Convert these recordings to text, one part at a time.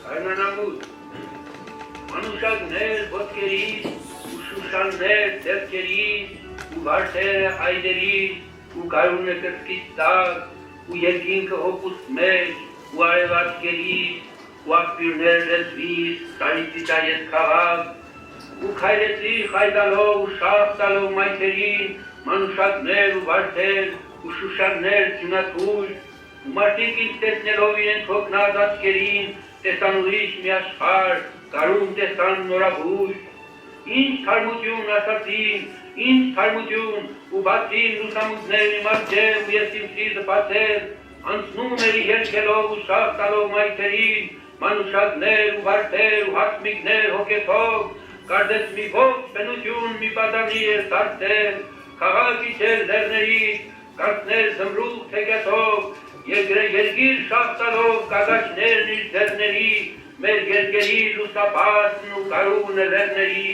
Այնանամուտ, մանուշակներ ոտքերից, ու շուշաններ ձեռքերից, ու վարդերը հայդերից, ու գարունը կրծքից տակ, ու երկինքը հոգուց մեջ, ու արևածքերից, ու աղբյուրներ լեզվից, սարիցիտայես քաղաք, ու քայլեցի խայտալով ու շաղ տալով մայթերին, մանուշակներ ու վարդեր, ու շուշաններ ձյունաթույլ, ու մարդիկ ինձ տեսնելով իրենց հոգնած աչքերին, տեսան ուրիշ մի աշխարհ, գարուն տեսան նորաբույր, ինչ թարմություն ասացին, ինչ թարմություն, ու բացին լուսամուտներ իմ առջև, ու ես իմ սիրտը բացել, անցնում էի երգելով ու շաղ տալով մայթերին, մանուշակներ ու վարդեր ու հասմիկներ հոգեթով, կարծես մի ողջ բնություն մի պատանի էր դարձել, քաղաք իջել լեռներից, կարծներ զմրուղ թեկետով, երգիր շաղ տալով գագաթներն իր ձեռների, մեր երկերի լուսապատն ու գարունը լեռների։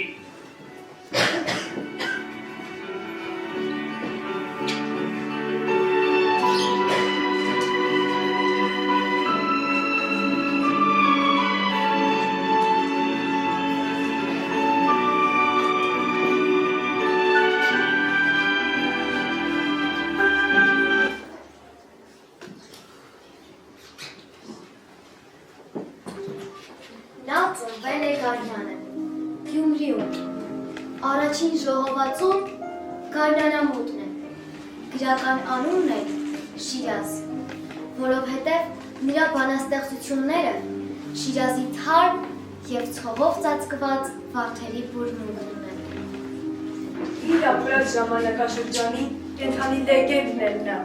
Առաջին ժողովածուն Գարնանամուտն է, գրական անունն է Շիրազ, որովհետև նրա բանաստեղծությունները Շիրազի թարմ և ցողով ծածկված վարդերի բուրմունքն ունեն։ Իր ապրած ժամանակաշրջանի կենդանի լեգենդն է նա,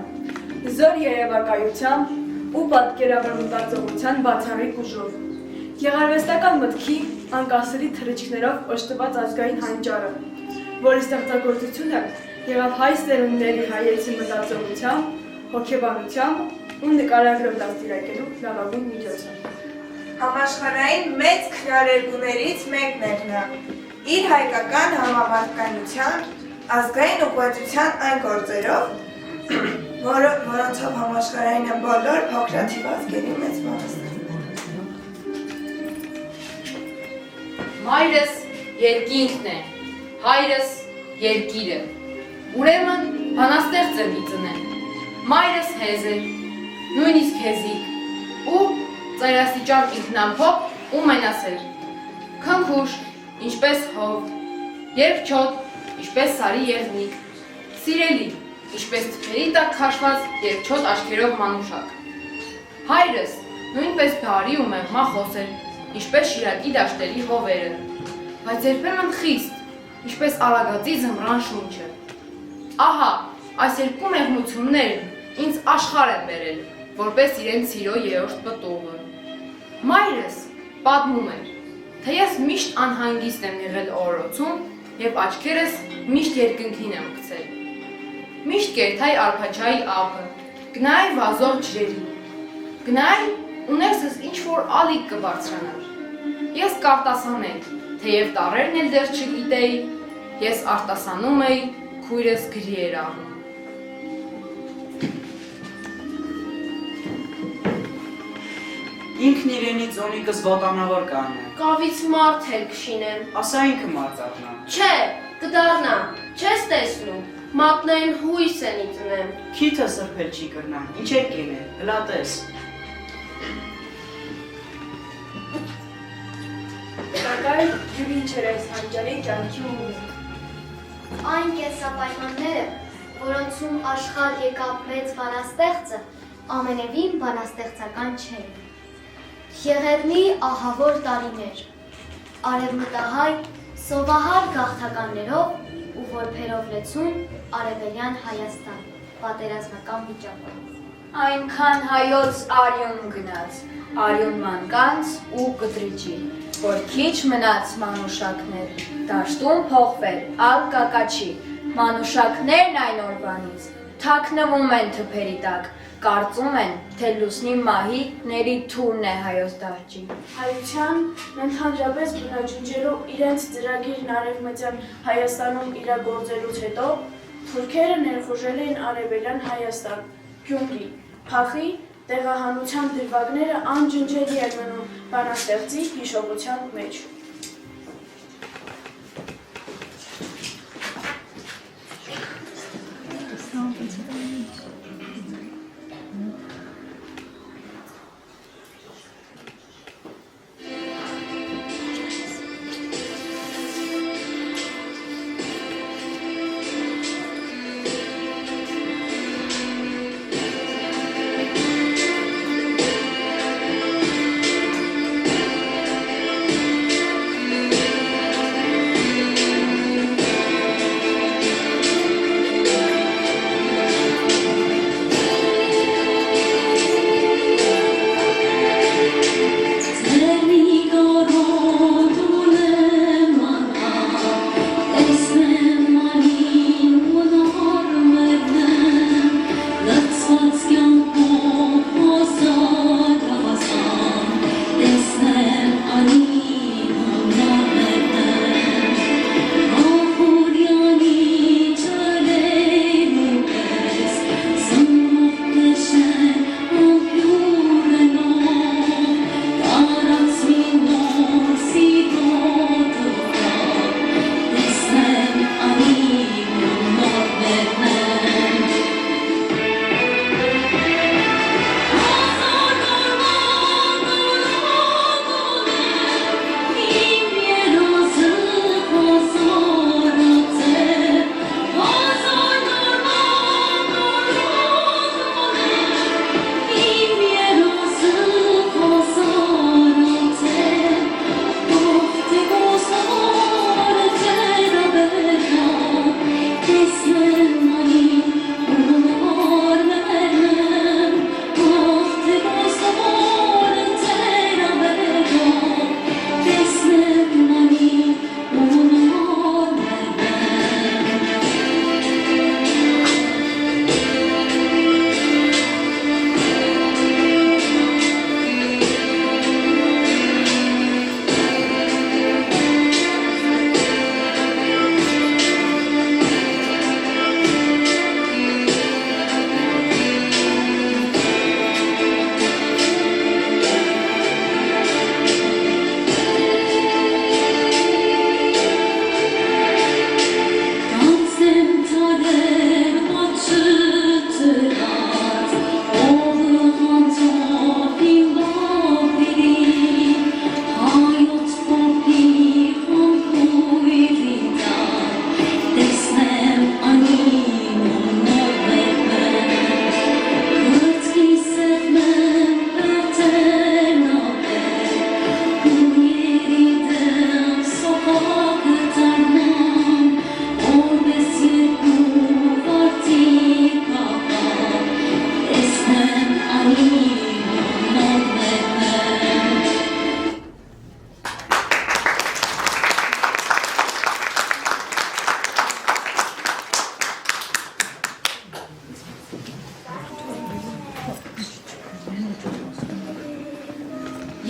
զոր երևակայությամբ ու պատկերավոր մտածողության բացառիկ ուժով, գեղարվեստական մտքի անկասելի թռիչքներով օժտված ազգային հանճարը, որի ստեղծագործությունը եղավ հայ սերունդների հայեցի մտածողությամբ, հոգեբանությամբ ու նկարագրով դաստիարակելու լավագույն միջոցը։ Համաշխարհային մեծ քնարերգուներից մեկն էր նա, իր հայկական համավարկանության, ազգային ուղղվածության այն գործերով, որոնցով համաշխարհային են բոլոր փոքրաթիվ ազգերի մեծ մասը։ Մայրս երկինքն է, հայրս երկիրը, ուրեմն բանաստեղծ եմ իծնեմ, մայրս հեզ էր, նույնիսկ հեզիկ, ու ծայրաստիճան ինքնամփոփ ու մենասեր, քնքուշ, ինչպես հով, երկչոտ, ինչպես սարի եղնիկ, սիրելի, ինչպես թփերի տակ քաշված երկչոտ աչքերով մանուշակ։ Հայրս նույնպես բարի ու մեղմախոս էր, ինչպես Շիրակի դաշտերի հովերը, բայց երբեմն խիստ, ինչպես արագածի ձմռան շունչը։ Ահա, այս երկու մեղմություններն ինձ աշխարհ են բերել, որպես իրենց սիրո երրորդ պտուղը։ Մայրս պատմում էր, թե ես միշտ անհանգիստ եմ եղել օրորոցում և աչքերս միշտ երկնքին եմ գցել։ Միշտ կերթայի արփաչայի ափը, գնայի վազող ջրերին, գնայի ու ներսս ինչ-որ ալիք կբարձրանար։ Ես կարտասանեի, թեև տառերն էլ դեռ չգիտեի, ես արտասանում էի, քույրս գրի էր անում։ Ինքն իրենի ձոնիկս ոտանավոր կանե։ Կավից մարդ էլ կշինեմ։ Ասա ինքը մարդ Չէ, կդառնա, չես տեսնում, մատնային հույս են իտնեմ։ Քիթը սրբել չի կրնա, ինչ եք կենե, հլատես։ Սակայն յուր ինչ էր այս հանճարի կյանքի ուղին։ Այն կենսապայմանները, որոնցում աշխարհ եկավ մեծ բանաստեղծը, ամենևին բանաստեղծական չէին։ Եղեռնի ահավոր տարիներ, արևմտահայ սովահար գաղթականներով ու որբերով լեցուն արևելյան Հայաստան, պատերազմական վիճակով։ Այնքան հայոց արյուն գնաց, արյուն մանկանց ու կտրիճի, որ քիչ մնաց մանուշակներ, դաշտում փոխվել ալ կակաչի, մանուշակներն այն օրվանից թաքնվում են թփերի տակ, կարծում են, թե լուսնի մահիների թուրն է հայոց դահճի։ Հայության ընդհանրապես բնաջնջելու իրենց ծրագիրն արևմտյան Հայաստանում իրագործելուց հետո թուրքերը ներխուժել էին արևելյան Հայաստան, Գյումրի, Փախի Տեղահանության դրվագները անջնջելի են մնում բանաստեղծի հիշողության մեջ։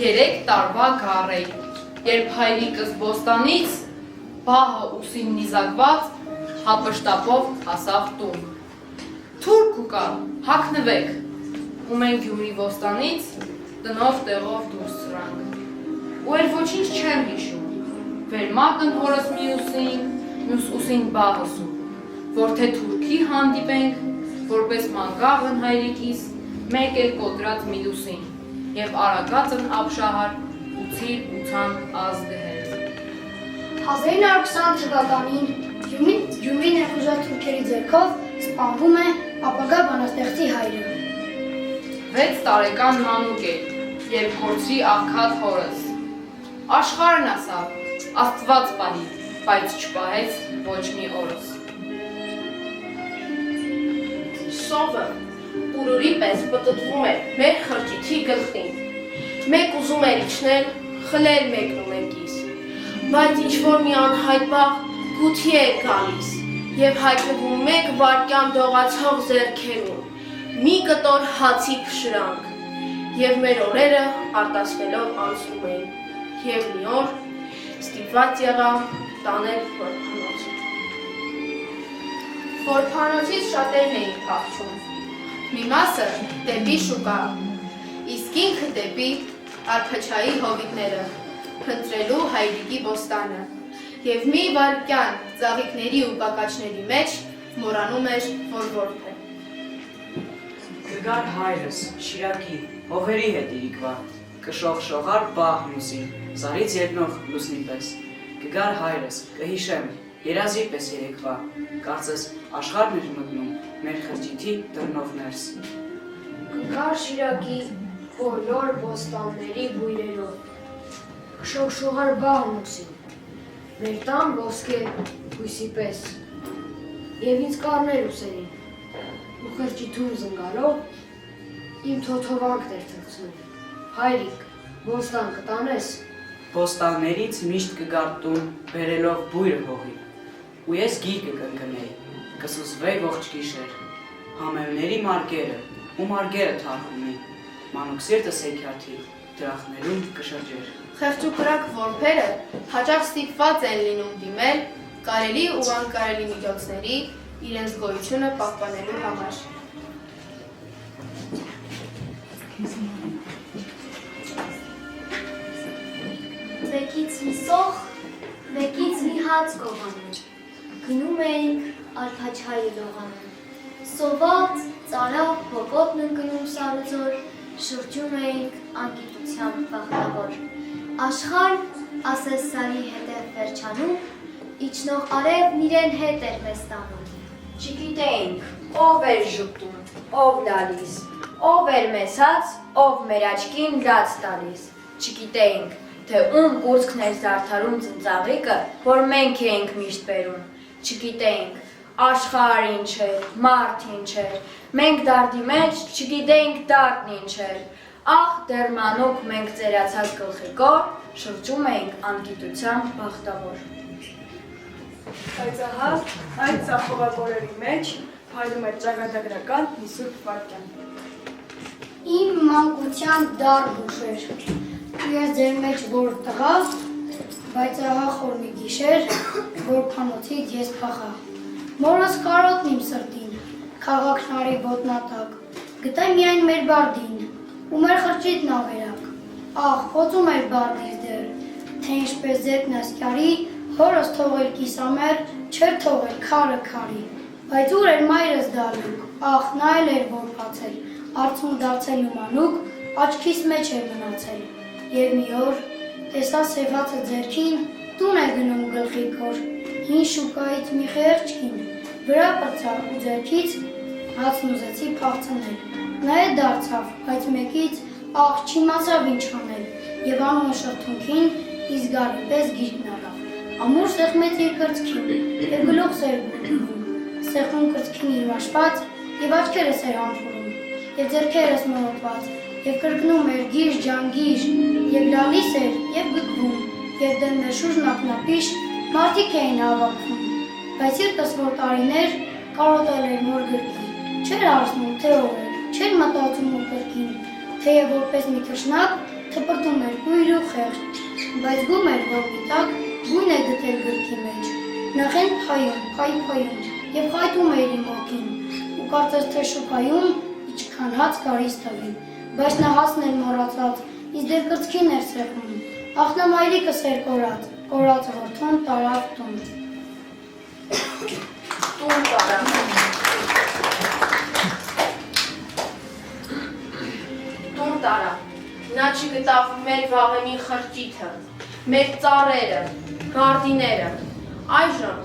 Երեք տարվա գառեի, երբ հայրիկս բոստանից, բահը ուսին նիզակված, հապշտապով հասավ տուն։ Թուրք ու կա, հակնվեք, ու մենք Գյումրի ոստանից տնով տեղով դուրս սրանք։ Ու էր ոչինչ չեմ հիշում, վեր մատն հորս մյուս ուսին բահսում, որ թե թուրքի հանդիպենք, որպես մանգաղն հայրիկիս, մեկ էր կոտրած միլուսին, և արագածն ապշահար ուցիր ուցան ազդհեր։ 1920 թվականին Գյումրի ներխուժած թուրքերի ձեռքով սպանվում է ապագա բանաստեղծի հայրը։ 6 տարեկան մանուկ էր, երբ կորցրի աղքատ հորս։ Աշխարհն ասավ, Աստված պահի, բայց չպահեց ոչ մի օրս։ Սովը ուրուրի պես պտտվում էր մեր խրճիթի գլխին։ Մեկ ուզում էր իջնել, խլել մեկն ու մեկիս, բայց ինչ-որ մի անհայտ բախ գութի էր գալիս և հայտնվում մեկ վարկյան դողացող ձեռքերում, մի կտոր հացի փշրանք և մեր օրերը արտասվելով անցնում էին և մի օր ստիպված եղա տանել որբանոցը։ Որբանոցից շատերն էին փախչում։ Մի մասը դեպի շուկա, իսկ ինքը դեպի Արփաչայի հովիտները, փնտրելու հայրիկի բոստանը, և մի վայրկյան ծաղիկների ու բակաչների մեջ մոռանում էր, որ որբ է։ Կգար հայրս, Շիրակի, հողերի հետ իրիկվա, կշողշողար պահ մուսին, սարից ելնող լուսնի պես։ Կգար հայրս, կհիշեմ, երազի պես երեկվա, կարծես աշխարհն էր մտնում մեր խրճիթի դռնով ներս։ Կգար Շիրակի բոլոր բոստանների բույրերով, կշողշողար բահմուսին, մեր տան ոսկե հույսի պես, և ինձ կարներ ուսերին, ու խրճիթում զնգալով իմ թոթովանքն էր թռցնում, հայրիկ, բոստան կտանես։ Բոստաններից միշտ կգար տուն, բերելով բույրը հողի, ու ես գիր կկնկնեի, կսուսվեի ողջ գիշեր, համելների մարգերը, ու մարգերը թարխումի, մանուկ սիրտս էքյաթի, դրախներում կշրջեր։ Խեղճուկրակ որբերը հաճախ ստիպված են լինում դիմել կարելի ու անկարելի միջոցների իրենց գոյությունը պահպանելու համար։ Մեկից մի սոխ, մեկից մի հաց գողանում, գնում էինք Արփաչայի լողանում, սոված, ծարավ, հոկոտն ընկնում սարուձոր, շրջում էինք անկիտությամբ վախտավոր, աշխարհ ասես սարի հետև վերջանում, իջնող արևն իրեն հետ էր մեզ տանում։ Չգիտեինք, ով էր ժպտում, ով լալիս, ով էր մեզ հաց, ով մեր աչքին լաց տալիս։ Չգիտեինք, թե ում կուրծքն էր զարդարում ծնծաղիկը, որ մենք էինք միշտ բերում։ Չգիտեինք, աշխարհ ինչ էր, մարդ ինչ էր, մենք դարդի մեջ չգիտեինք դարդն ինչ էր։ Ախ, դեռ մանուկ մենք ծերացած գլխիկոր, շրջում էինք անկիտությամբ բախտավոր։ Բայց ահա այդ ծախողակորերի մեջ փայլում էր ճակատագրական մի սուրբ վայրկյան։ Իմ մանկության դառն հուշեր, ու ես ձեր մեջ որ տղա, բայց ահա խոր մի գիշեր, որ փանոցից ես փախա։ Մորս կարոտն իմ սրտին, քաղաքնարի ոտնատակ, գտա միայն մեր բարդին, ու մեր խրճիթն ավերակ։ Ախ, խոցում էր բարդից դեր, թե ինչպես ձերքն ասկյարի, հորս թողել կիսամեր, չեր թողել քարը քարի, բայց ուր էր մայրս դալուկ, ախ, նա էլ էր որ փացել, արցուն դարձել ու մանուկ, աչքիս մեջ էր մնացել, և մի օր, տեսա սևացը ձերքին, տուն է գնում գլխի կոր, հին շուկայից մի խեղճքին, վրա պրծա ու ձերքից հացն ուզեցի փախցնել, նա է դարձավ, բայց մեկից ախ չիմացավ ինչ անել, և անունը շրթունքին իզգարի պես գիրկն առավ, ամուր սեղմեց իր կրծքին, և գլուխս էր գուլգում, սեղմում կրծքին իր վաշված, և աչքերս էր համբուրում, և ձեռքերս մորոտված, և կրկնում էր գիշ ջան գիշ, և լալիս էր, և գկվում, և դեմն շուրջն ակնապիշ, մարդիկ էին հավաքվում, բայց սիրտս որ տարիներ կարոտել էր մոր գրկի, չէր հարցնում թե ով էր, չէր մտածում ու կրկին, թեև որպես մի թշնակ թպրտում էր կույր ու խեղճ, բայց գում էր որ մի տակ գույն է գտել գրկի մեջ, նախեն փայում, և խայտում էր իմ օքին, ու կարծես թե շուկայում իչքան հաց կարիս տվին, բայց նա հացն էր մոռացած, ինձ դեր կրծքին էր սեղմում, ախ նա մայրիկս էր կորած որդուն տարավ տուն։ Տուն տարավ։ Տուն տարավ, նա չգտավ մեր վաղեմի խրճիթը, մեր ծառերը, գարդիները, այժմ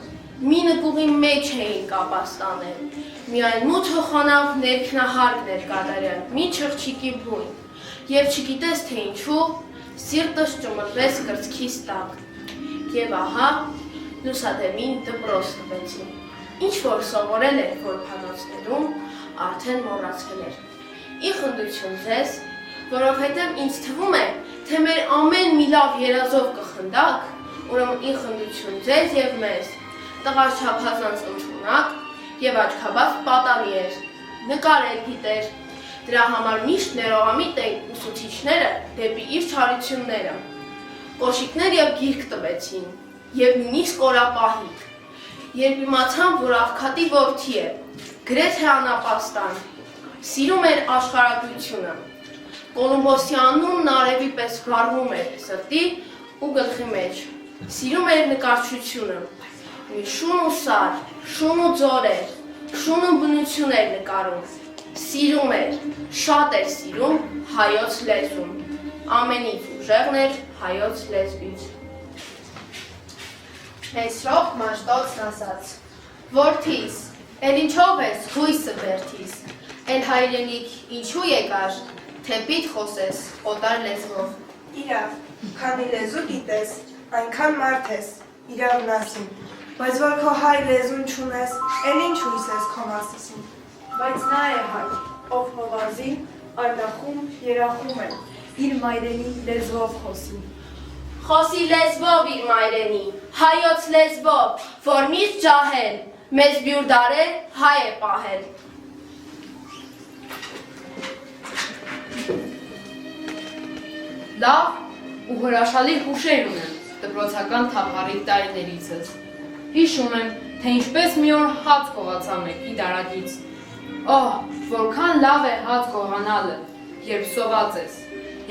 մի նկուղի մեջ էին կապաստանել, միայն մութը խոնավ ներքնահարկն էր կատարել, մի չղջիկի բույն, և չգիտես թե ինչու, սիրտս ճմրվեց կրծքիս տակ, և ահա լուսադեմին դպրոց տվեցին, ինչ որ սովորել էր որբանոցներում, արդեն մոռացել էր։ Ի խնդություն ձեզ, որովհետև ինձ թվում է, թե մեր ամեն մի լավ երազով կխնդակ, ուրեմն ի խնդություն ձեզ և մեզ, տղար չափազանց ընդունակ և աչքաբաց պատանի էր, նկարել գիտեր, դրա համար միշտ ներողամիտ էին ուսուցիչները դեպի իր չարությունները, կոշիկներ և գիրք տվեցին, և նույնիսկ օրապահիկ, երբ իմացան, որ աղքատի որդի է, գրեթե անապաստան, սիրում էր աշխարհագրությունը, Կոլումբոսյանն արևի պես վառվում էր սրտի ու գլխի մեջ։ Սիրում էր նկարչությունը։ Շուն ու սար, շուն ու ձորեր, շուն ու բնություն էր նկարում։ Սիրում էր, շատ էր սիրում հայոց լեզուն։ Ամենից ուժեղն էր հայոց լեզվից։ Հեսրոք մաշտոցն ասաց. Որդիս, էլ ինչով ես հույսը բերթիս, էլ հայրենիք ինչու եկար, թե պիտ խոսես օտար լեզվով։ Իրավ, քանի լեզու գիտես, այնքան մարդ ես, իրավն ասին, բայց որ քո հայ լեզուն չունես, էլ ինչ հույս ես քո մասիսին։ Բայց նա է հայ, ով հովազի, արդախում, երախում է, իր մայրենի լեզվով խոսի։ Խոսի լեզվով իր մայրենի, հայոց լեզվով, որ միշտ ջահել, մեզ բյուր դարել, հայ է պահել։ Լավ ու հրաշալի հուշեր ունեմ դպրոցական թափառիկ տարիներիցս։ Հիշում եմ, թե ինչպես մի օր հաց կողացա մեկի դարակից։ Օհ, որքան լավ է հաց կողանալը, երբ սոված ես,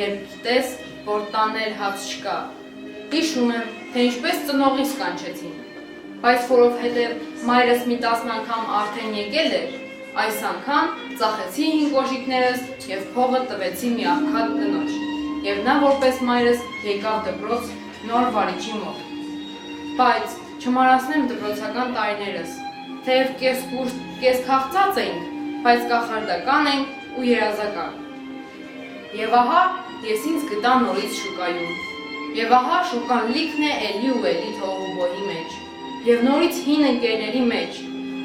երբ գիտես, որ տանել հաց չկա։ Հիշում եմ, թե ինչպես ծնողիս կանչեցին, բայց որովհետև մայրս մի 10 անգամ արդեն եկել էր, այս անգամ ծախեցի 5 կոշիկներս և փողը տվեցի մի աղքատ կնոջ, և նա որպես մայրս եկավ դպրոց նոր վարիչի մոտ։ Բայց չմարացնեմ դպրոցական տարիներս, թեև կես քաղցած էինք, բայց կախարդական ենք ու երազական։ Եվ ահա ես ինձ գտա նորից շուկայում, և ահա շուկան լիքն է էլի ու էլի թողուբոյի մեջ, և նորից հին ընկերների մեջ,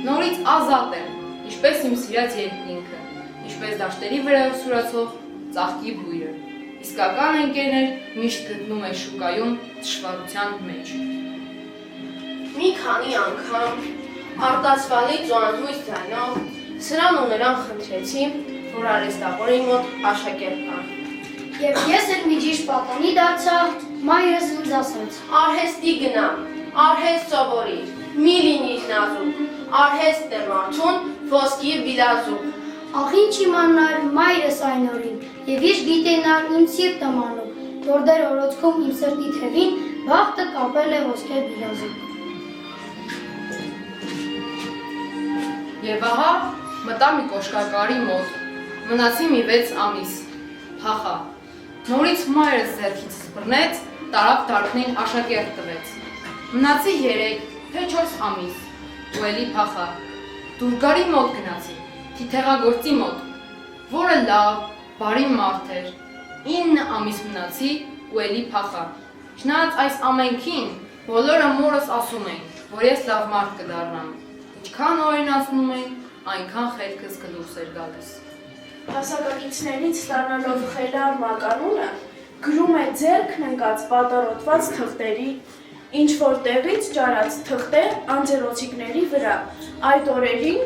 նորից ազատ եմ, ինչպես իմ սիրած երկինքը, ինչպես դաշտերի վրայով սուրացող ծաղկի բույրը, իսկական ընկերներ միշտ գտնում է շուկայում դժվարության մեջ։ Մի քանի անգամ արտասվալից ու անհույս ձայնով սրան ու նրան խնդրեցի, որ արհեստավորի մոտ աշակերտ կան։ Եվ ես էլ միջիշ պատանի դարձա, մայրս ինձ ասաց. Արհեստի գնամ, արհեստ սովորիր, մի լինիր նազուկ, արհեստն է մարդուն ոսկի բիլազուկ։ Ախ ինչ իմանար մայրս այն օրին, և իշ գիտենար իմ սիրտը մանուկ, որ դեր օրոցքում իմ սրտի թևին բախտը կապել է ոսկե բիլազուկ։ Եվ ահա մտա մի կոշկակարի մոտ, մնացի մի 6 ամիս, փախա, նորից մայրս ձեռքից բռնեց, տարավ դարբնին աշակերտ տվեց, մնացի 3 թե 4 ամիս, ու էլի փախա, դուրգարի մոտ գնացի, թիթեղագործի մոտ, որը լավ, բարի մարդ էր, 9 ամիս մնացի ու էլի փախա, չնայած այս ամենքին, բոլորը մորս ասում էին, որ ես լավ մարդ կդառնամ, ինչքան օրինացնում էին, այնքան խելքս գլուխս էր գալիս։ Հասակակիցներից ստանալով խելար մականունը, գրում է ձեռքն ընկած պատառոտված թղթերի, ինչ-որ տեղից ճարած թղթեր անձեռոցիկների վրա, այդ օրերին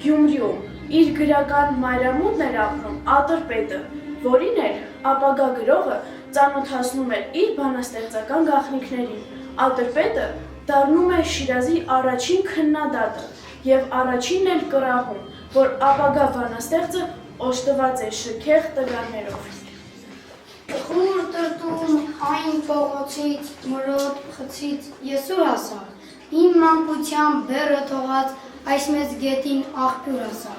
Գյումրիում իր գրական մայրամուտն էր ապրում Ատրպետը, որին էր ապագա գրողը ծանոթացնում էր իր բանաստեղծական գաղտնիքներին։ Ատրպետը դառնում է Շիրազի առաջին քննադատը և առաջինն էլ կռահում, որ ապագա բանաստեղծը օժտված է շքեղ տվյալներով։ Խուր տրտում այն փողոցից, մրոտ խցից ես ուր ասա, իմ մանկության բեռը թողած այս մեծ գետին աղբյուր ասա,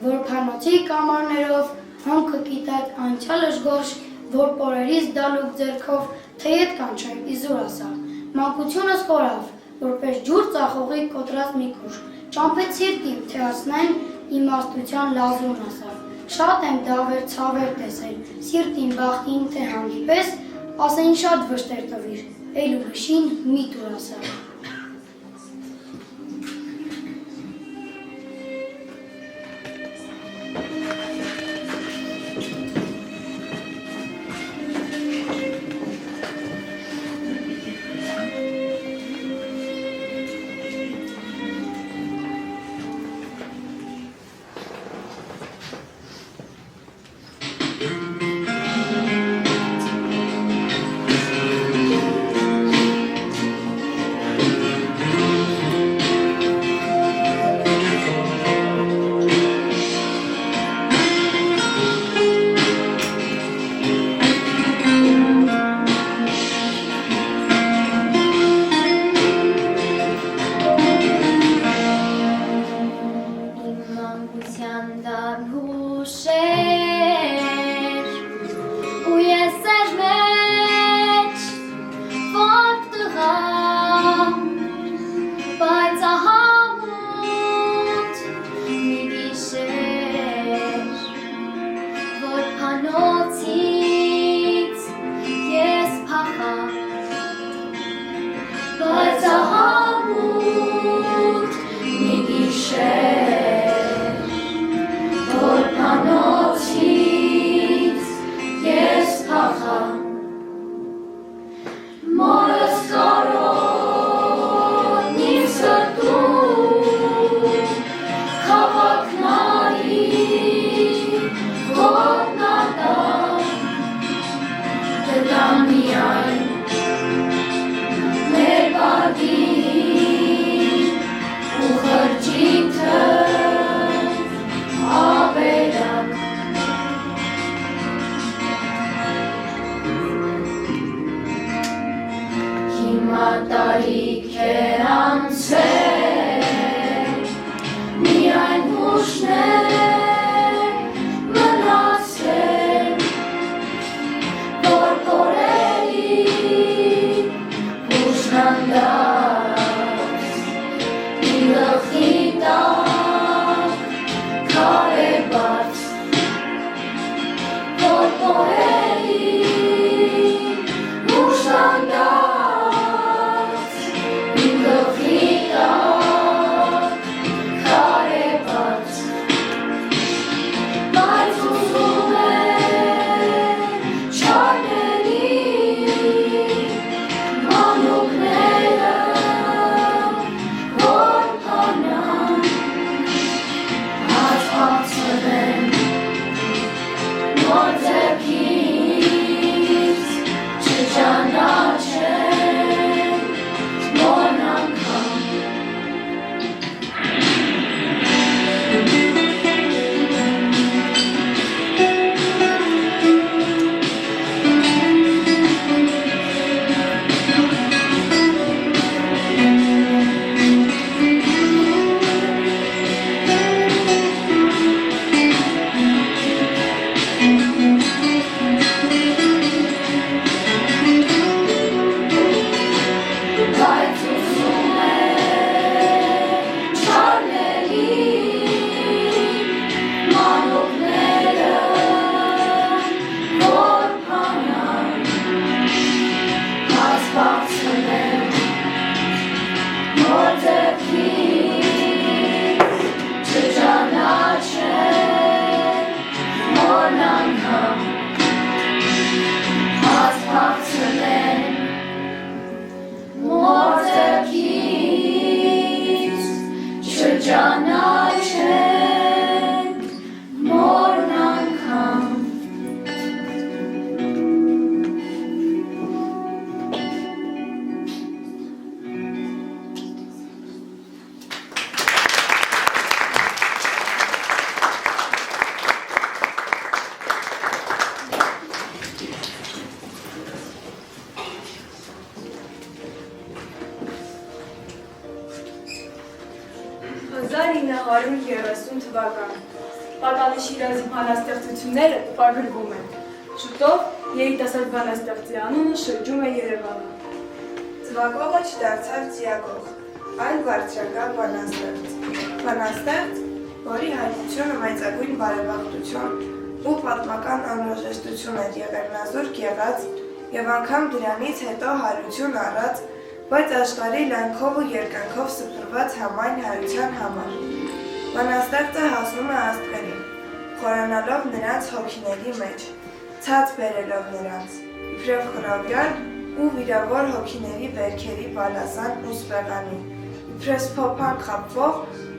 որ փանոցի կամարներով հոնքը կիտակ անցյալը ժգոշ, որ պորերից դալուկ ձերքով թեյետ կանչեմ իզուր ասա, մանկությունս խորավ, որպես ջուր ծախողի կոտրած մի կուշ, ճամփեց սիրտիմ, թե ասնեն իմաստության լազուն ասա, շատ եմ դավեր ցավեր տեսել, սիրտին բախտին թե հանդիպես, ասեն շատ վշտեր տվիր, էլ ուրիշին մի տուր ասա։ Տատարիկ է անցել, միայն հուշներ մնացել, որ կորերի հուշն անդած, իմ գլխի տակ քարե բաց, որ կորերի հուշն անդած, իմ գլխի տակ քարե բաց, բայց ուզում է չարների մանուկները, որ հանան, հացվածնեն, նոր ձեռքից չճանաչեն, մոն անգամ։ Բայց ուզում է չարների մանուկները, որ հանան, հասպացնեն, նոր ձեռքից չճանաչեն, մոն անգամ, հասպացնեն, նոր ձեռքից չճանաչեն, մոն անգամ։ թվական։ Պատանի Շիրազի բանաստեղծությունները տպագրվում են։ Շուտով երիտասարդ բանաստեղծի անունը շրջում է Երևանը։ Ձվագողը չդարձավ ձիագող, այլ բարձրակալ բանաստեղծ։ Բանաստեղծ, որի հայտնությունը մեծագույն բարեբախտություն ու պատմական անհրաժեշտություն էր եղել նազուրկ եղած և անգամ դրանից հետո հարություն առած, բայց աշխարհի լայնքով ու երկայնքով սփռված համայն հայության համար։ Բանաստեղծը հասնում է աստղերին, խորանալով նրանց հոգիների մեջ, ցած բերելով նրանց, իբրև խռովյալ ու վիրավոր հոգիների վերքերի բալասան ու սպեղանի, իբրև փոփան խաբվող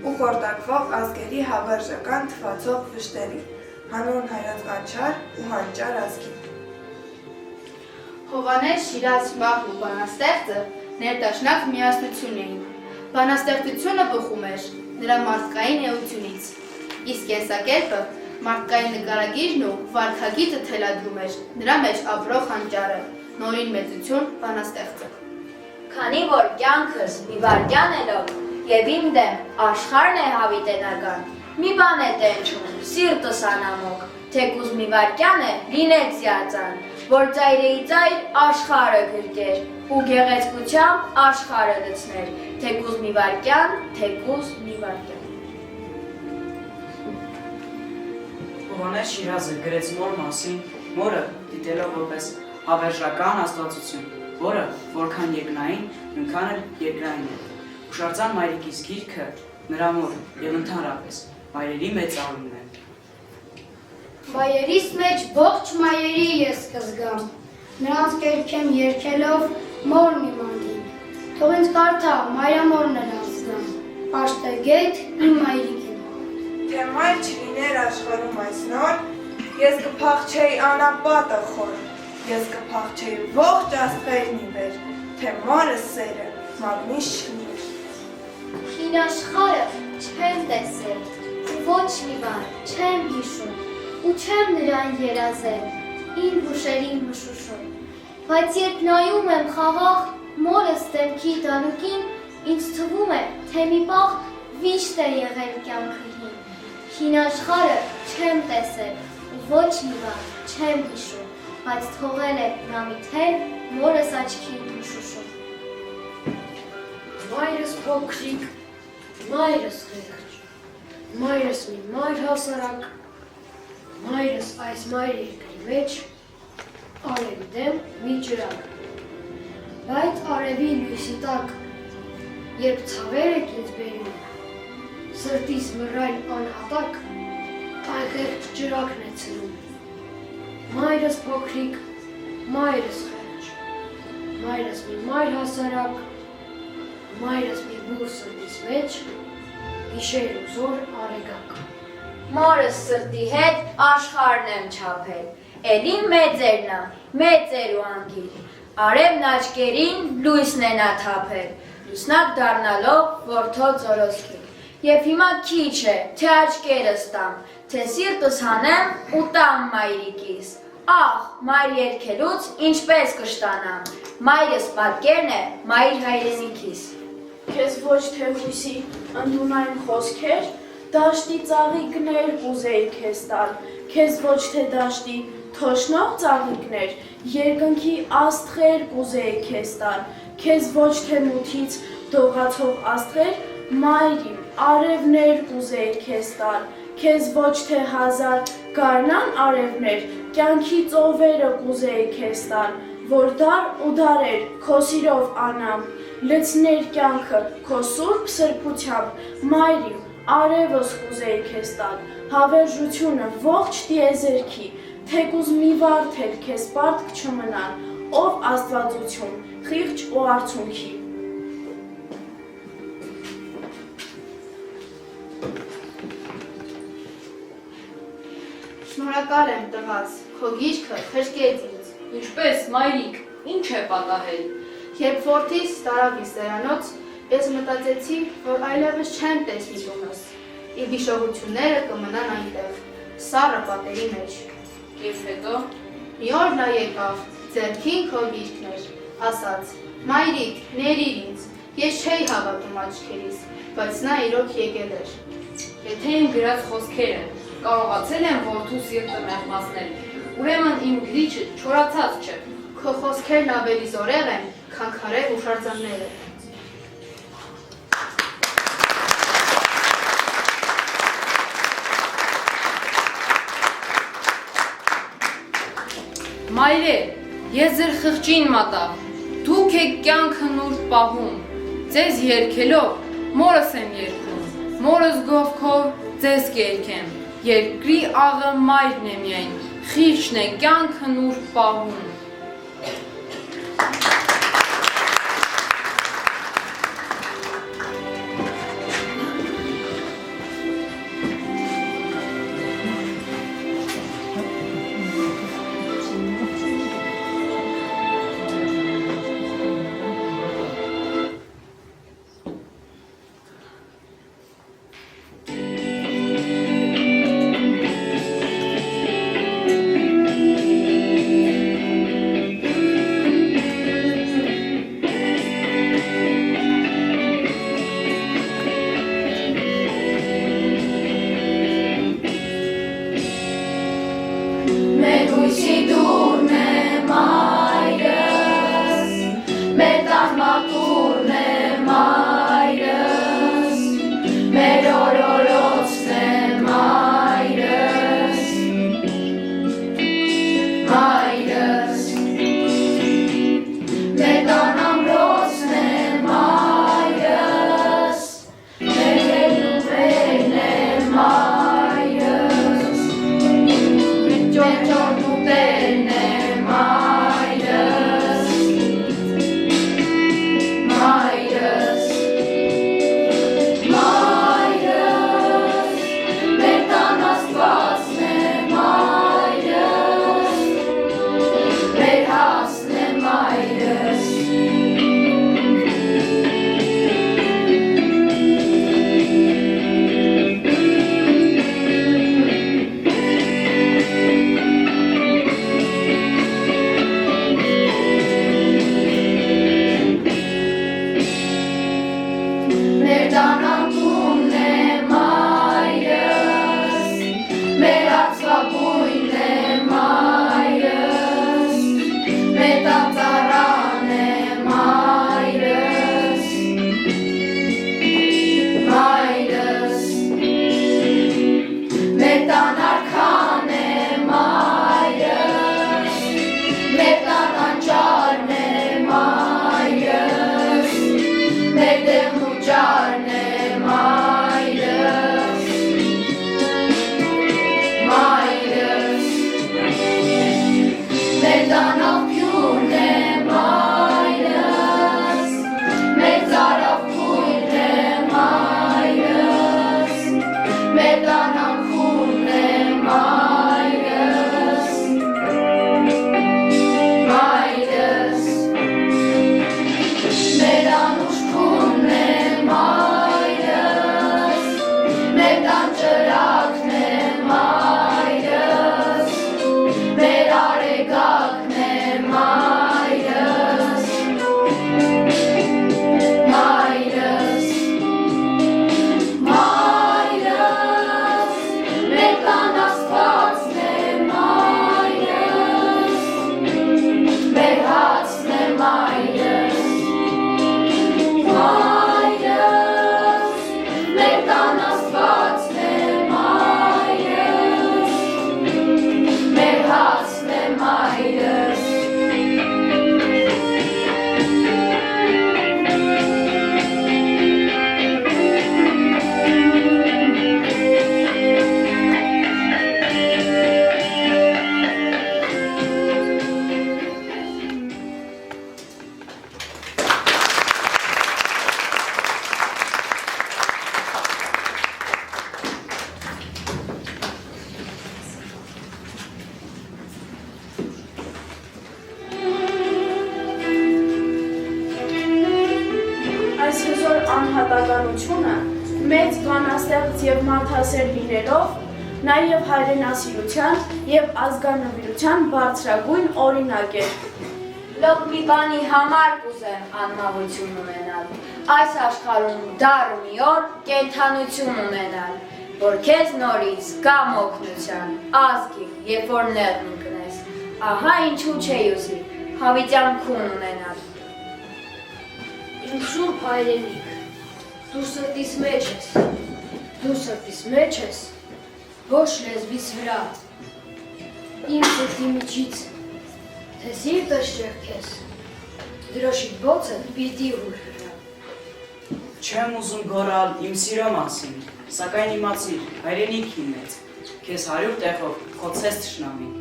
ու խորտակվող ազգերի հավերժական թվացող վշտերի, հանուն հայոց անչար ու հանճար ազգի։ Հովհաննես Շիրազ Մահն ու բանաստեղծը ներդաշնակ միասնություն էին։ Բանաստեղծությունը բխում էր նրա մարդկային էությունից, իսկ կենսակերպը մարդկային նկարագիրն ու վարքագիծը թելադրում էր նրա մեջ ապրող հանճարը, նորին մեծություն բանաստեղծը։ Քանի որ կյանքս մի վայրկյան էլով եւ իմ դեմ աշխարհն է հավիտենական, մի բան է տենչում, սիրտս անամոք, թեկուզ մի վայրկյան է լինել զիածան, որ ծայրեի ծայր աշխարհը գրկեր ու գեղեցկությամբ աշխարհը լցներ, թեկուզ մի վայրկյան, թեկուզ մի վայրկյան։ Հովհաննես Շիրազը գրեց մոր մասին, մորը դիտելով որպես հավերժական աստվածություն, որը որքան երկնային, նույնքան էլ երկրային է։ Հուշարձան մայրիկիս գիրքը նրա մոր եւ ընդհանրապես մայրերի մեծարումն է։ Մայերիս մեջ ողջ մայերի ես կզգամ, նրանց կերքեմ երկելով մոր մի մանգին, թող ինձ կարդա մայրամոր նրանց զգամ, պաշտեգետ իմ մայրիկին։ Թե մայր չլիներ աշխարհում այս նոր, ես կփախչեի անապատը խոր, ես կփախչեի ողջ աստղերն ի վեր, թե մորը սերը մագնիս չլիներ։ Հին աշխարհը չեմ տեսել, ոչ մի բան չեմ հիշում, ու չեմ նրան երազել, իմ հուշերին մշուշում, բայց երբ նայում եմ խաղաղ, մորս դեմքի դանուկին ինձ թվում է, թե մի պահ վիշտ է եղել կյանքը հին։ Հին աշխարհը չեմ տեսել ու ոչ մի բան չեմ հիշում, բայց թողել է նա մի թել մորս աչքին հուշուշում։ Մայրս փոքրիկ, մայրս խեղճ, մայրս մի մայր հասարակ, մայրս այս մայր երկրի մեջ, արևի դեմ մի ջրակ, բայց արևի լույսի տակ, երբ ցավեր եք ինձ բերում, սրտիս մռայլ անհատակ, այն խեղճ ջրակն է ցրում։ Մայրս փոքրիկ, մայրս խեղճ, մայրս մի մայր հասարակ, մայրս մի բուր սրտիս մեջ, գիշեր ու զոր արեգակ։ Մորս սրտի հետ աշխարհն եմ չափել, էլի մեծերնա, մեծեր ու անգիր, արևն աչքերին լույսն է նա թափել, լուսնակ դառնալով որդո ծորոսկին, և հիմա քիչ է, թե աչքերս տամ, թե սիրտս հանեմ ու տամ մայրիկիս, աղ, մայր երգելուց ինչպես կշտանամ, մայրս պատկերն է մայր հայրենիքիս։ Քեզ ոչ թե հույսի ընդունային խոսքեր, դաշտի ծաղիկներ կուզեի քեզ տալ, քեզ ոչ թե դաշտի թոշնող ծաղիկներ, երկնքի աստղեր կուզեի քեզ տալ, քեզ ոչ թե մութից դողացող աստղեր, մայրիմ, արևներ կուզեի քեզ տալ, քեզ ոչ թե հազար գարնան արևներ, կյանքի ծովերը կուզեի քեզ տալ, որ դար ու դարեր քո սիրով անամ, լցներ կյանքը քո սուրբ սրբությամբ, մայրիմ, արևս կուզեի քեզ տալ, հավերժությունը ողջ տիեզերքի, թեկուզ մի վարդ էլ քեզ պարտք չմնան, ով աստվածություն, խիղճ ու արցունքի։ Շնորհակալ եմ տղաս, քո գիրքը խրկեց ինձ։ Ինչպես, մայրիկ, ինչ է պատահել։ Երբ որդիս տարավ իր սերանոց, ես մտածեցի, որ այլևս չեմ տեսնի տունս։ Իր հիշողությունները կմնան այնտեղ, սառը պատերի մեջ։ Եվ հետո Մի օր նա եկավ, ձեռքին քո գիրքն էր, ասաց. «Մայրիկ, ներիր ինձ, ես չէի հավատում աչքերիս, բայց նա իրոք եկել էր»։ Եթե իմ գրած խոսքերը կարողացել են որդու սիրտը մեղմացնել, ուրեմն իմ գրիչը չորացած չէ։ Քո խոսքերն ավելի զորեղ են, քան քարե հուշարձանները։ Մայրեր, ես ձեր խղճին մատաղ, դուք եք կյանքը նուրբ պահում, ձեզ երգելով մորս եմ երգում, մորս գովքով ձեզ կերքեմ, երկրի աղը մայրն է միայն, խիղճն է կյանքը նուրբ պահում։ անհատականությունը մեծ բանաստեղծ եւ մարդասեր լինելով, նաեւ հայրենասիրության եւ ազգանվիրության բարձրագույն օրինակ էր։ Լոկ մի բանի համար կուզեմ անմահություն ունենալ, այս աշխարհում դառ մի օր կենդանություն ունենալ, որ քեզ նորից կամ օգնության, ազգի, երբ որ նեղն ընկնես, ահա ինչու չէի ուզի, հավիտյան քուն ունենալ։ Իմ շուրջ հայրենիք, դու սրտիս մեջ ես, դու սրտիս մեջ ես, ոչ լեզվիս վրա, իմ սրտի միջից, թե սիրտս ճեղքես, դրոշիտ բոցը պիտի հուր հրա։ Չեմ ուզում գոռալ իմ սիրո մասին, սակայն իմացիր, հայրենիքին մեծ, քեզ 100 տեղով խոցես թշնամին,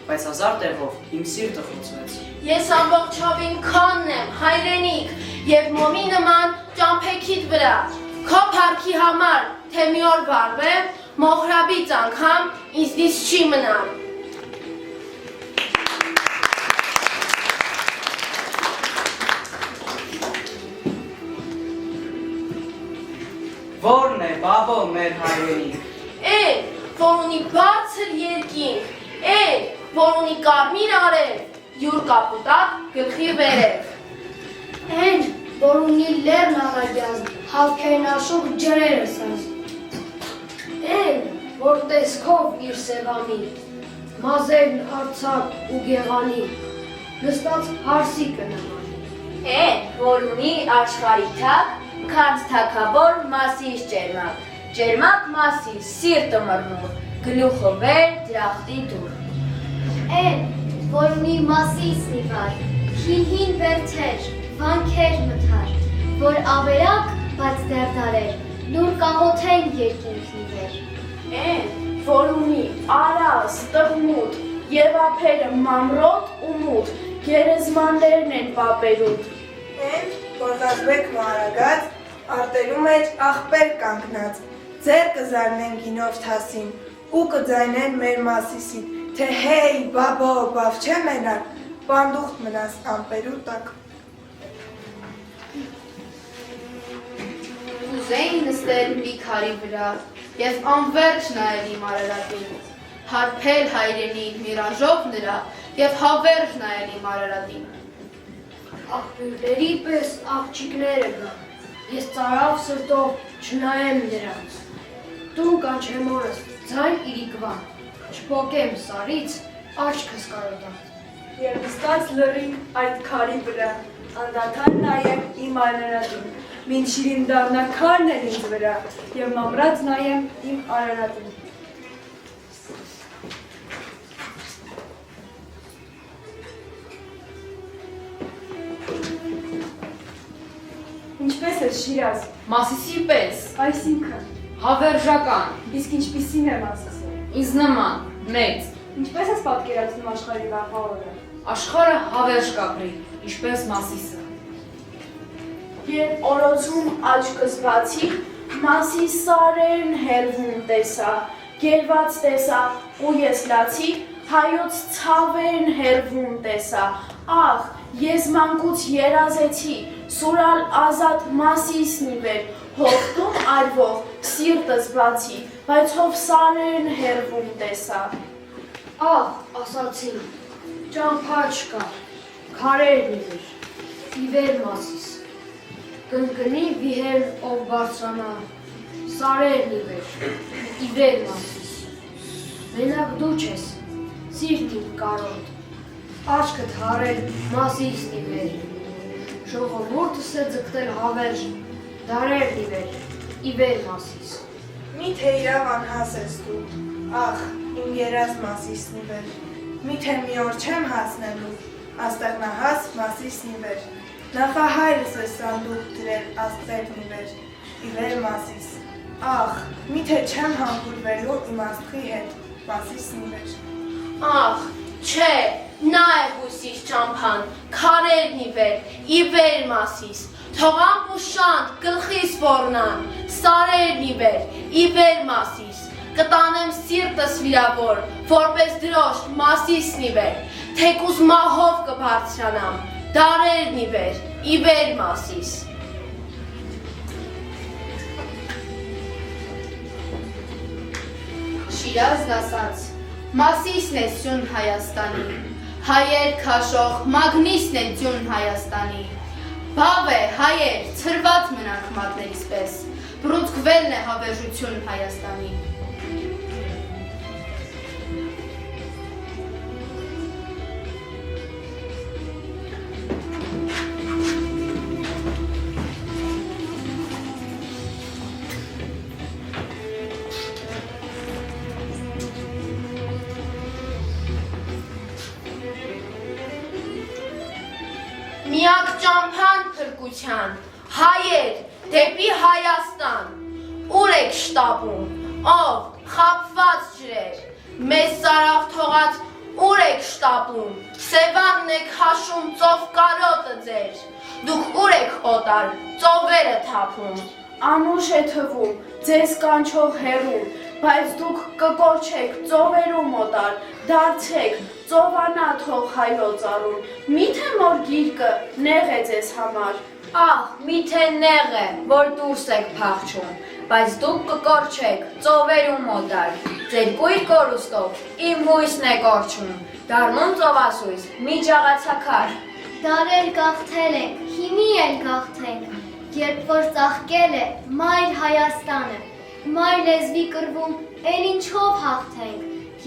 բայց 1000 տեղով իմ սիրտը խոցվեց։ Ես ամբողջովին քոնն եմ, հայրենիք, եւ մոմի նման ճամփեքիդ վրա, քո փառքի համար, թե մի օր վարվեմ, մոխրաբից անգամ ինձնից չի մնալ։ Որն է, բաբո, մեր հայրենիք։ Էն, որ ունի բարձր երկինք, էն, որ ունի կարմիր արև, յուր կապուտակ գլխի վերև։ Էն, որ ունի լեռն առագյալ, հավքերն աշուկ ջրերը սազ։ Էն, որ տեսքով իր սևանի, մազերն արցակ ու գեղանի, նստած հարսի կնամանի։ Էն, որ ունի աշխարհի թակ, քանց թակավոր մասիս ջերմակ մասիս սիրտը մռմուր, գլուխը վեր դրախտի դուր։ Էն, որ ունի մասիս նիվար, հին վերթեր, վանքեր մթար, որ ավերակ, բայց դերդարեր, նուր կաղոթեն երկինքնի վեր։ Էն, որ ունի արաս, տղմուտ, եւ ափերը մամրոտ ու մութ, գերեզմաններն են պապերուտ։ Էն, որ գազբեկ մարագած, արտերու մեջ աղբեր կանգնած, ձեր կզարնեն գինով թասին, ու կձայնեն մեր մասիսին, թե հեյ, բաբո, բավ չէ մենակ, պանդուխտ մնաս ամպերու տակ։ Ուզեին նստել մի քարի վրա եւ անverջ նայել իմ Արարատին, հարբել հայրենիք միրանժով նրա եւ հավերժ նայել իմ Արարատին։ Աղբյուրների պես աղջիկները գան, ես ծարավ սրտով չնայեմ նրանց, տուն կանչեմ օրս, ձայն իրիկվան, չպոկեմ սարից, աչքս կարոտան։ Եվ նստած լրին այդ քարի վրա, անդադար նայեմ իմ Արարատին, մինչ իրին դառնա քարն էլ ինձ վրա, եւ մամրած նայեմ իմ Արարատին։ Ինչպես է Շիրազ, Մասիսի պես, այսինքն, հավերժական, իսկ ինչպիսին է Մասիսը, ինձ նման, մեծ, ինչպես ես պատկերացնում աշխարհի վաղ օրը։ աշխարհը հավերժ կապրի, ինչպես Մասիսը։ Երբ օրոցում աչքս բացի, Մասի սարերն հերվում տեսա, գերված տեսա ու ես լացի, հայոց ցավերն հերվում տեսա, աղ, ես մանկուց երազեցի, սուրալ ազատ Մասիսնի վեր, հովտում այրվող սիրտս բացի, բայց հով սարերն հերվում տեսա։ Աղ, ասացին, ճամփա չկար, քարերն իվեր, իվեր Մասիս, կնկնի վիհեր ով բարձրանա, սարերն իվեր Մասիս, մենակ դու չես, սիրտ իմ կարոտ, աչքդ հարել Մասիսն իվեր, ժողովուրդս է ձգտել հավերժ, դարերն իվեր Մասիս։ Միթե իրավ անհաս ես դու, աղ, իմ երազ Մասիսնի վեր, միթե մի օր չեմ հասնելու, աստեղնահաս Մասիսնի վեր, նախահայրս է սանդուկ դրել աստղերնի վեր, իվեր Մասիս, աղ, միթե չեմ հանգուրվելու իմ աստղի հետ, Մասիսնի վեր։ Աղ, չէ, նա է հույսիս ճամփան, քարերն իվեր Մասիս, թողամ ու շանտ գլխիս ոռնան, սարերն իվեր Մասիս, կտանեմ սիրտս վիրավոր, որպես դրոշ Մասիսն իվեր, թեկուզ մահով կբարձրանամ, դարերն իվեր Մասիս։ Շիրազն ասաց. Մասիսն է սյուն Հայաստանի, հայեր քաշող մագնիսն է ձյուն Հայաստանի, բավ է հայեր ցրված մնանք մատներիս պես, բռունցքվելն է հավերժություն Հայաստանի։ Միակ ճամփան փրկության, հայեր, դեպի Հայաստան, ուր եք շտապում, ով խաբված ջրեր, մեզ սարավ թողած ուր եք շտապում, Սևանն եք հաշում ծով կարոտը ձեր, դուք ուր եք օտար, ծովերը թափում։ Անուշ է թվում, ձեզ կանչող հեռուն, բայց դուք կկորչեք ծովերում օտար, դարձեք, ծովանա թող հայոց արուն, միթե մոր գիրկը նեղ է ձեզ համար։ Ահ, միթե նեղ է, որ դուրս եք փախչում, բայց դուք կկորչեք ծովերում օտար, ձեր կույր կորուստով իմ հույսն է կորչում, դառնում ծովասույս, մի ջաղացաքար։ Դարեր գաղթել ենք, հիմի էլ գաղթենք, երբ որ ծաղկել է մայր Հայաստանը, մայր լեզվի կռվում, էլ ինչով հաղթենք,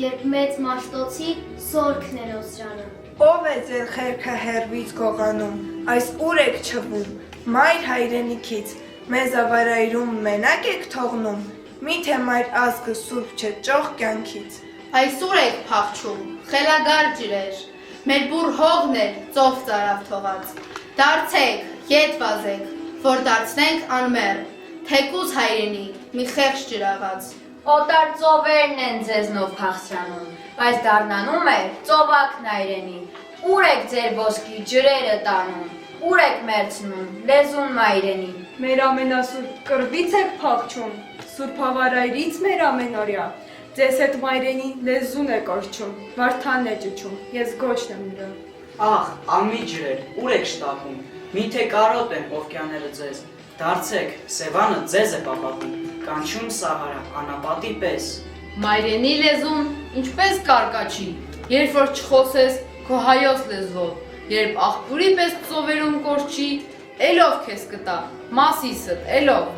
երբ մեծ մաշտոցի զորքն է նոսրանում։ Ով է ձեր խերքը հերվից գողանում, այս ուր եք չվում, մայր հայրենիքից, մեզ ավարայրում մենակ եք թողնում, միթե մայր ազգը սուրբ չէ ճոխ կյանքից։ Այսուր եք փախչում, խելագար ջրեր, մեր բուր հողն էր ծով ծարավ թողած, դարձեք, ետ վազեք, որ դարձնենք անմեռ, թեկուզ հայրենի, մի խեղճ ջրաղաց։ Օտար ծովերն են ձեզնով փախցրանում, բայց դառնանում է ծովակն այրենի, ուր եք ձեր ոսկի ջրերը տանում, ուր եք մերցնում լեզուն մայրենի։ Մեր ամենասուրբ կռվից եք փախչում, սուրբ հավարայրից մեր ամենօրյա, ձեզ հետ մայրենի լեզուն է կորչում, Վարդանն է ճչում, ես գոչն եմ նրա։ Ահ, անմի ջրեր, ուր եք շտապում, միթե կարոտ են օվկիաները ձեզ, դարձեք, Սևանը ձեզ է պապապում, կանչում Սահարա անապատի պես։ Մայրենի լեզուն ինչպես կարկաչի, երբ որ չխոսես քո հայոց լեզվով, երբ աղբյուրի պես ծովերում կորչի, էլով քեզ կտա, Մասիսդ, էլով։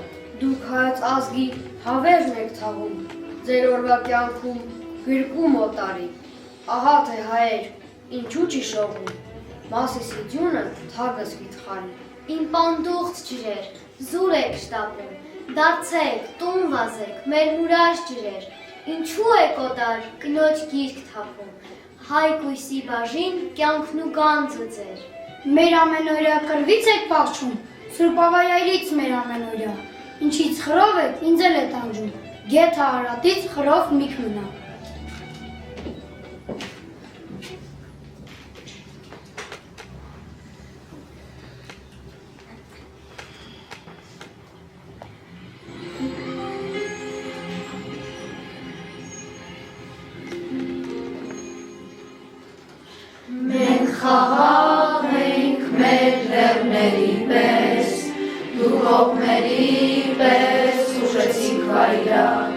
Դուք հայոց ազգի հավերն եք թաղում, ձեր օրվա կյանքում գրկում օտարի, ահա թե հայեր, ինչու չի շողում, Մասիսի ձյունը թագս վիթխարի։ Իմ պանդուղծ ջրեր, զուր եք շտապում, դարձեք, տուն վազեք, մեր մուրաշ ջրեր, ինչու եք օտար, կնոջ գիրք թափում, հայ կույսի բաժին կյանքն ու գանձը ձեր։ Մեր ամենօրյա կռվից եք փախչում, Սուրբ ավայրից մեր ամենօրյա, ինչից խրով եք, ինձ էլ է տանջում, գեթը արատից խրով միք մնա։ Խաղաղ ենք մեր լեռների պես, դու հողմերի պես ուշեցիք վայրակ,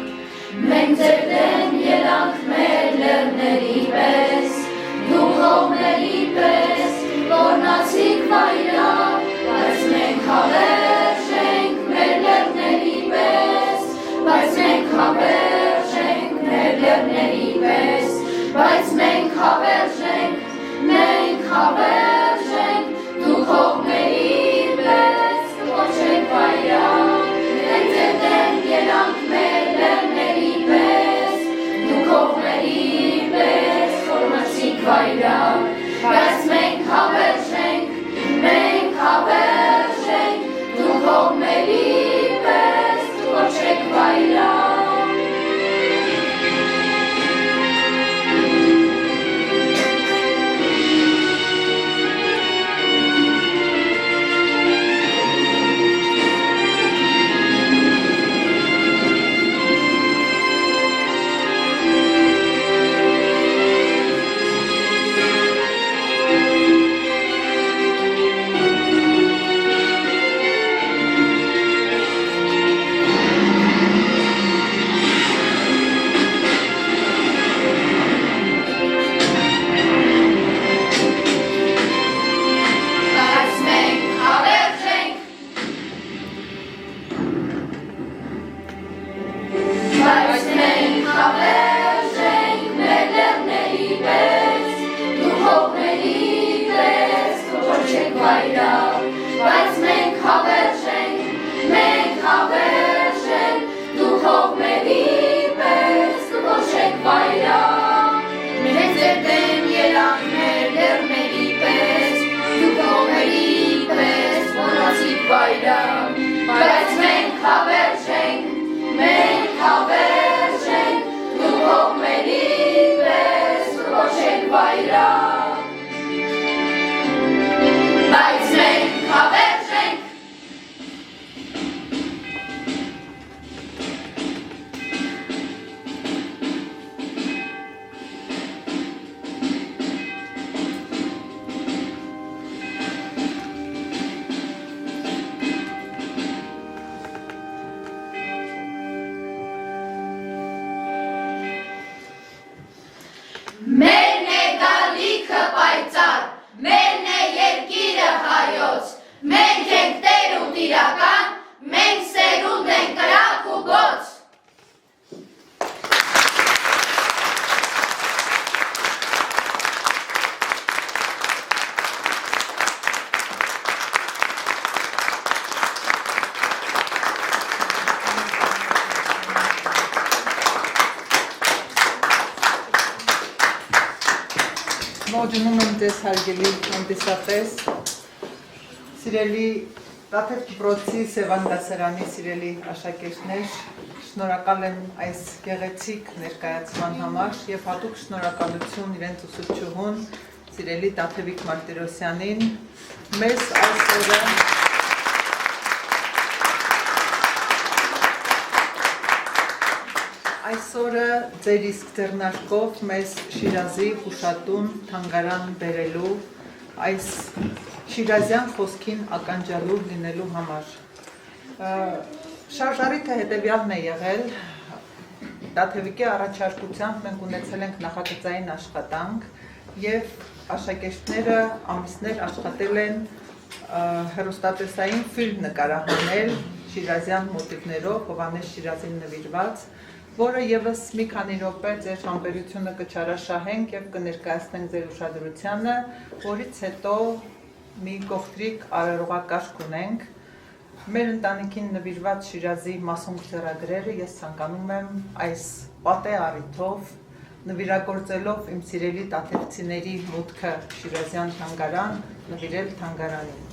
մենք ձեր դեմ ելանք մեր լեռների պես, դու հողմերի պես որնացիք վայրակ, բայց մենք հավերժ ենք մեր լեռների պես, բայց մենք հավերժ ենք մեր լեռների պես, բայց մենք հավերժ ենք մենք հավերժ ենք, դուք հողմերի պես կոչենք վայրակ, մենք ձեր դեմ ելանք մեր լեռների պես, դուք հողմերի պես որնացիք վայրակ, բայց Ողջունում եմ ձեզ հարգելի հանդիսատես, սիրելի Տաթև Դպրոցի Սևան դասարանի սիրելի աշակերտներ, շնորհակալ եմ այս գեղեցիկ ներկայացման համար եւ հատուկ շնորհակալություն իրենց ուսուցչուհուն, սիրելի Տաթևիկ Մարտիրոսյանին, մեզ այսօրը ձեր իսկ ձեռնարկով մեզ Շիրազի հուշատուն թանգարան բերելու այս Շիրազյան խոսքին ականջալու լինելու համար։ Շարժարիթը հետևյալն է եղել, Տաթևիկի առաջարկությամբ մենք ունեցել ենք նախագծային աշխատանք և աշակերտները ամիսներ աշխատել են հեռուստատեսային ֆիլմ նկարահանել Շիրազյան մոտիվներով, Հովհաննես Շիրազին նվիրված, որը ևս մի քանի րոպե ձեր համբերությունը կչարաշահենք և կներկայացնենք ձեր ուշադրությանը, որից հետո մի կողտրիկ արարողակարգ ունենք։ Մեր ընտանիքին նվիրված Շիրազի մասունք ձեռագրերը ես ցանկանում եմ այս պատեհ առիթով նվիրագործելով իմ սիրելի տաթևցիների մուտքը Շիրազյան թանգարան նվիրել թանգարանին։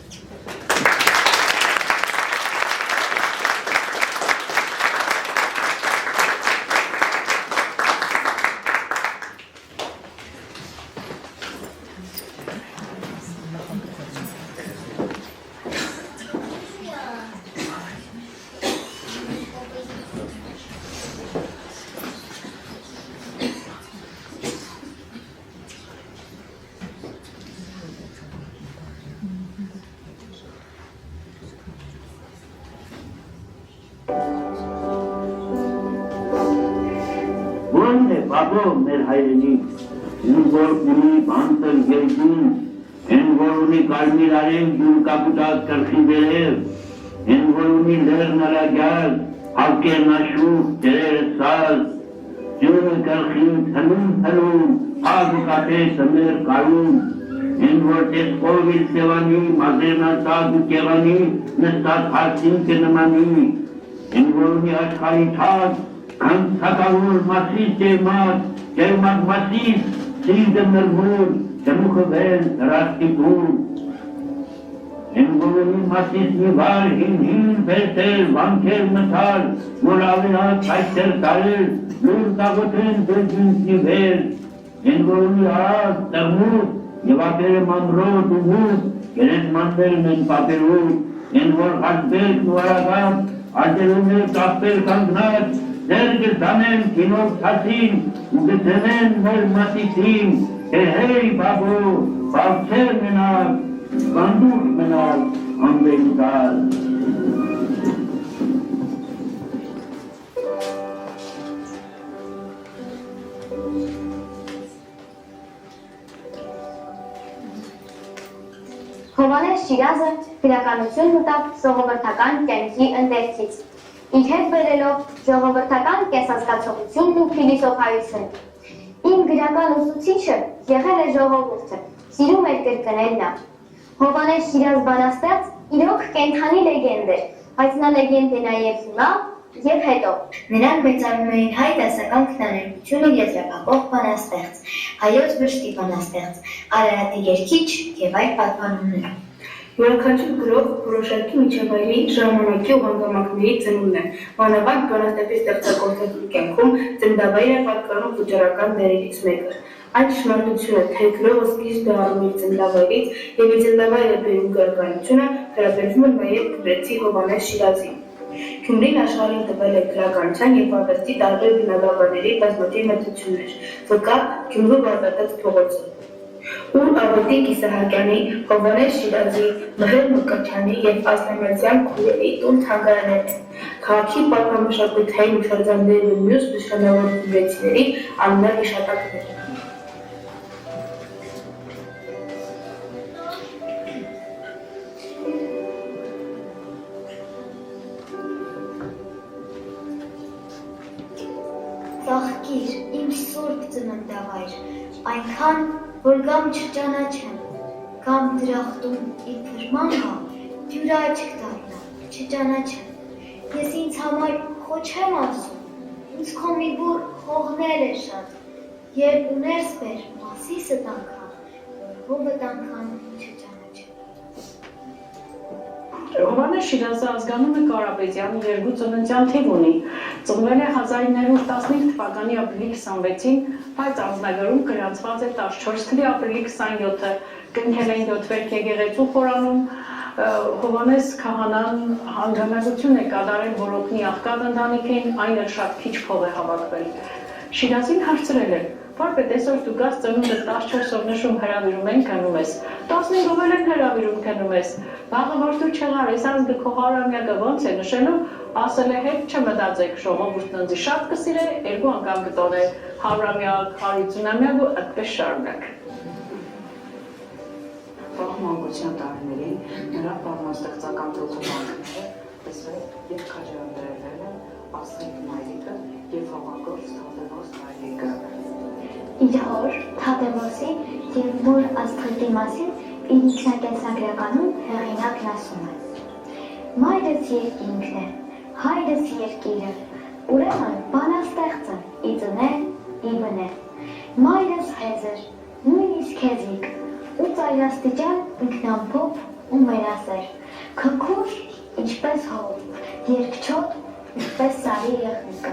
Բաբո մեր հայրենի, ին որ ունի բանտր երկին, ին որ ունի կարմիր արեն յուր կապուտակ կրխի վերև, ին որ ունի լերն արագյալ, հալկերն աշուխ, դերերը սազ, ջուրը կրխին թլում, հագ ու կատեսը մեր կարում, ին որ տեսքով իր սևանի, մազերն արտակ ու կեղանի, նստած հարցին կնմանի, ին որ ունի աշխարի թակ, Անցակավոր մասիս ջերմակ, ջերմակ մասիս, սիրտը նրմուր, ճնուխը վեր, հրաստիկուր։ Ենգոլունի մասիս մի վար, հին վերցել, վանքեր մթար, որ ավենակ այստեր տարել, լուր տաղոտեն դրգինցի վեր։ Ենգոլունի արած, տղմուտ, և ապերը մանրոտ ու մուտ, գերես մանվելն են պապերուտ, են որ խաշբերքն ու արագատ, աջերում է կապեր կանգնած, Ձեր գծանեն կինով թացին ու գծենեն մեր մատիքին, հեհեյ բաբո, բավչեր մենալ, բանդուր մենալ, անվերուտալ։ Հովհաննես Շիրազը գրականություն մտավ ժողովրդական կյանքի ընթերցից։ Իր հետ բերելով ժողովրդական կենսազգացողությունն ու փիլիսոփայությունը։ Իմ գրական ուսուցիչը եղել է ժողովուրդը, սիրում էր կրկնել նա։ Հովհաննես Շիրազ բանաստեղծ իրոք կենդանի լեգենդ էր, բայց նա լեգենդ է նաև հիմա և հետո։ Նրանք մեծարում էին հայ դասական քնաներգությունը եզրափակող բանաստեղծ, հայոց վշտի բանաստեղծ, Արարատի երգիչ և այլ պատմություններ։ Յուրաքանչյուր գրող որոշակի միջավայրի ժամանակի ու հանգամանքների ծնունդն է, մանավանդ բանաստեղծի ստեղծագործական կյանքում ծննդավայր է պատկանում վճռական դերերից մեկը։ Այդ ճշմարտությունը, թե գրողը սկիզբ է առնում իր ծննդավայրից և իր ծննդավայրը բերում գրականությունը, վերաբերվում է նաև գյումրեցի Հովհաննես Շիրազին։ Գյումրին աշխարհին տվել է գրականության և արվեստի տարբեր բնագավառների բազմաթիվ մեծություններ, վկա Գյումրու վարպետաց փողոցը։ Ուր Ավետիք Իսահակյանի, Հովհաննես Շիրազի, Մհեր Մկրտչյանի և Ասլամազյան քույրերի տուն թանգարաններ են։ Քաղաքի պատմամշակութային հուշարձաններն ու մյուս նշանավոր գյումրեցիների անուններ հիշատակներ։ Ծաղկիր, իմ սուրբ ծննդավայր, այնքան, որ գամ չճանաչեմ, գամ դրախտում իբր մամա, դյուրաչք դառնա, չճանաչեմ։ Ես ինձ համար խո չեմ ասում, ինձ քո մի բուռ խողնել է շատ, երբ ուներս բեր, մասիսը տանքամ, ու վտանգան չճանաչ։ Հովհաննես Շիրազի ազգանունը Կարապետյանի երկու ծննդյան թիվ ունի։ Ծնվել է 1915 թվականի ապրիլի 26-ին, բայց անձնագրում գրանցված է 14 թվականի ապրիլի 27-ը։ Կնքել են 7 վերք եկեղեցու խորանում։ Հովհաննես քահանան հանդգնագություն է կատարել Որոքնի աղքատ ընտանիքին, այն էլ շատ քիչ փող է հավաքվել։ Շիրազին հարցրել են. Վարպետ, այսօր դու գաս ծնունդը 14-ով նշում հրավիրում են քնում ես, 15-ով էլ են հրավիրում քնում ես, վաղը որ դու չեղար, այս ազգը քո 100-ամյակը ոնց է նշելու, ասել է հետ չմտածեք, ժողովուրդն ինձ շատ կսիրե, 2 անգամ կտոնե 100-ամյակ, 150-ամյակ ու այդպես շարունակ։ Վաղ մանկության տարիներին նրա բանաստեղծական դոկումենտները տեսել եւ քաջարդրել են Աստղիկ Մայրիկը եւ հողագործ Թադևոս Մայրիկը։ Իր հոր Թադևոսի եւ մոր Աստղիկի մասին իր ինքնակենսագրականում հեղինակն ասում է. Մայրս երկինքն է, հայրս երկիրը, ուրեմն բանաստեղծը իծնե, իբնե, մայրս հեզր, նույնիսկ հեզիկ, ու ծայրաստիճան ինքնամփոփ ու մենասեր, քնքուշ ինչպես հով, երկչոտ ինչպես սարի եղնիկը,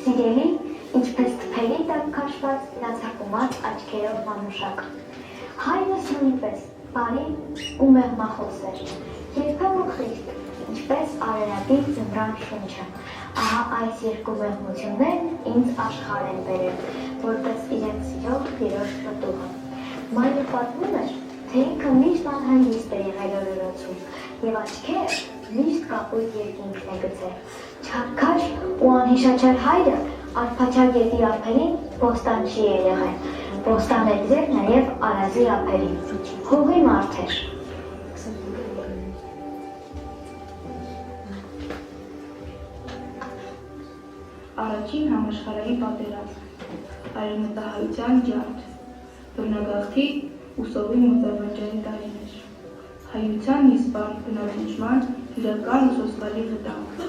սիրելի ինչպես թփերի տակ քաշված լացակումած աչքերով մանուշակ։ Հայրս նույնպես բարի ու մեղմախոս էր, երբեմն խիստ, ինչպես արարատի ձմռան շունչը։ Ահա այս երկու մեղմություններն ինձ աշխարհ են բերել, որպես իրենց սիրող երրորդ պտուղը։ Մայրը պատմում էր, թե ինքը միշտ անհանգիստ է եղել օրորոցում եւ աչքերը միշտ կապույտ երկինքն է գցել։ Չափքաշ ու անհիշաչար հայրը Արփաչար գետի ափերին բոստանչի է եղել, բոստան է դրել նաեւ Արազի ափերին, հողի մարդ էր։ Առաջին համաշխարհային պատերազմ, արևմտահայության ջարդ, բռնագաղթի ու սովի մոծավաճառի տարիներ, հայության իսպար բնաջնջման իրական ու սոսկալի վտանգ։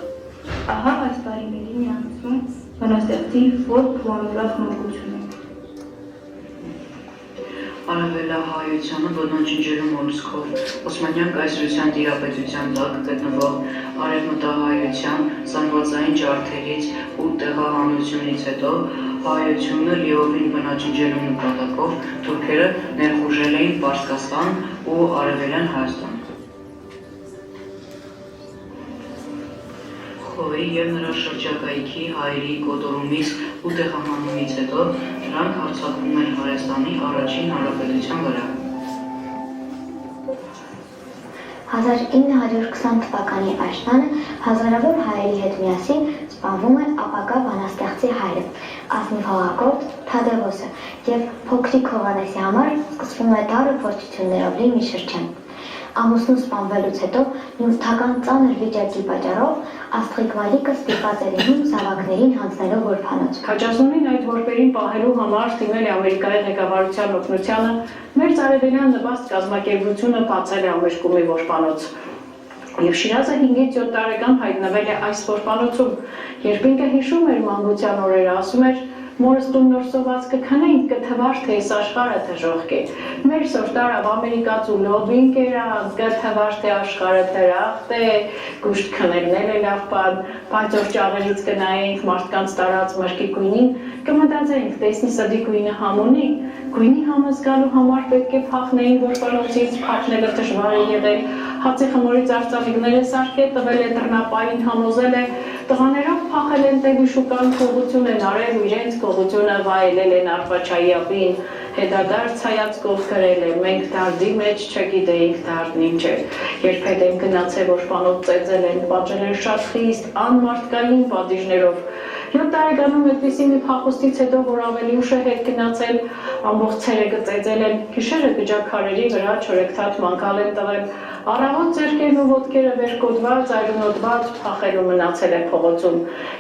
Ահա այս տարիների միացում բանաստեղծի ոտք ու անուրախ մանկությունը։ Արևելահայությանը բնաջնջելու մոլուսքով Օսմանյան կայսրության տիրապետության տակ գտնվող արևմտահայության զանգվածային ջարդերից ու տեղահանությունից հետո հայությունը լիովին բնաջնջելու նպատակով թուրքերը ներխուժել էին Պարսկաստան ու Արևելյան Հայաստան։ Խոհի և նրա շրջակայքի հայերի կոտորումից ու տեղահանումից հետո նրանք հարձակվում են Հայաստանի առաջին հանրապետության վրա։ 1920 թվականի աշնանը հազարավոր հայերի հետ միասին սպանվում է ապագա բանաստեղծի հայրը, ազնիվ հողագործ Թադևոսը և փոքրիկ Հովհաննեսի համար սկսվում է դառը փորձություններով լի մի շրջան։ Ամուսնու սպանվելուց հետո նյութական ծանր վիճակի պատճառով Աստղիկ Մայրիկը ստիպված է լինում զավակներին հանձնելով օրբանոց։ Քաջազնունին այդ որբերին պահելու համար դիմել է Ամերիկայի ղեկավարության օգնությանը, մեր Արևելյան նպաստ կազմակերպությունը բացել է ամերկումի որբանոց։ Եվ Շիրազը 5-ից 7 տարեկան հայտնվել է այս որբանոցում, երբ ինքը հիշում էր մանկության օրերը, ասում էր. Մորս տուն նոր սոված կքնենք, կթվար թե այս աշխարհը թժողք է։ Մեր սոր տարավ ամերիկացու լոբին կերած, կթվար թե աշխարհը դրախտ է, գուշտ քնելնել է լավ բան, բայց որ ճաղերից կնայենք մարդկանց տարած մրգի գույնին, կմտածենք, տեսնի սդի գույնը համ ունի, գույնի համը զգալու համար պետք է փախնեին որբանոցից, փախնելը դժվար է եղել, հացի խմորից արծավիկները սարքել, տվել է դռնապային համոզել է, տղաներով փախել են տեգի շուկան կողություն են արել ու իրենց կողությունը վայելել են Արփաչայի ափին, հետադարձ հայացքով գրել է, մենք դարդի մեջ չգիտեինք դարդն ինչ է, երբ հետ են գնացել որբանոց ծեծել են, պատժել են շատ խիստ, անմարդկային պատիժներով։ 7 տարեկանում այդպիսի մի փախուստից հետո, որ ավելի ուշ է հետ գնացել, ամբողջ ցերեկը ծեծել են, գիշերը գջաքարերի վրա չորեքթաթ մանկալ են տվել, առավոտ ձեռքերն ու ոտքերը վերկոդված, այլունոտված փախելու մնացել է փողոցում։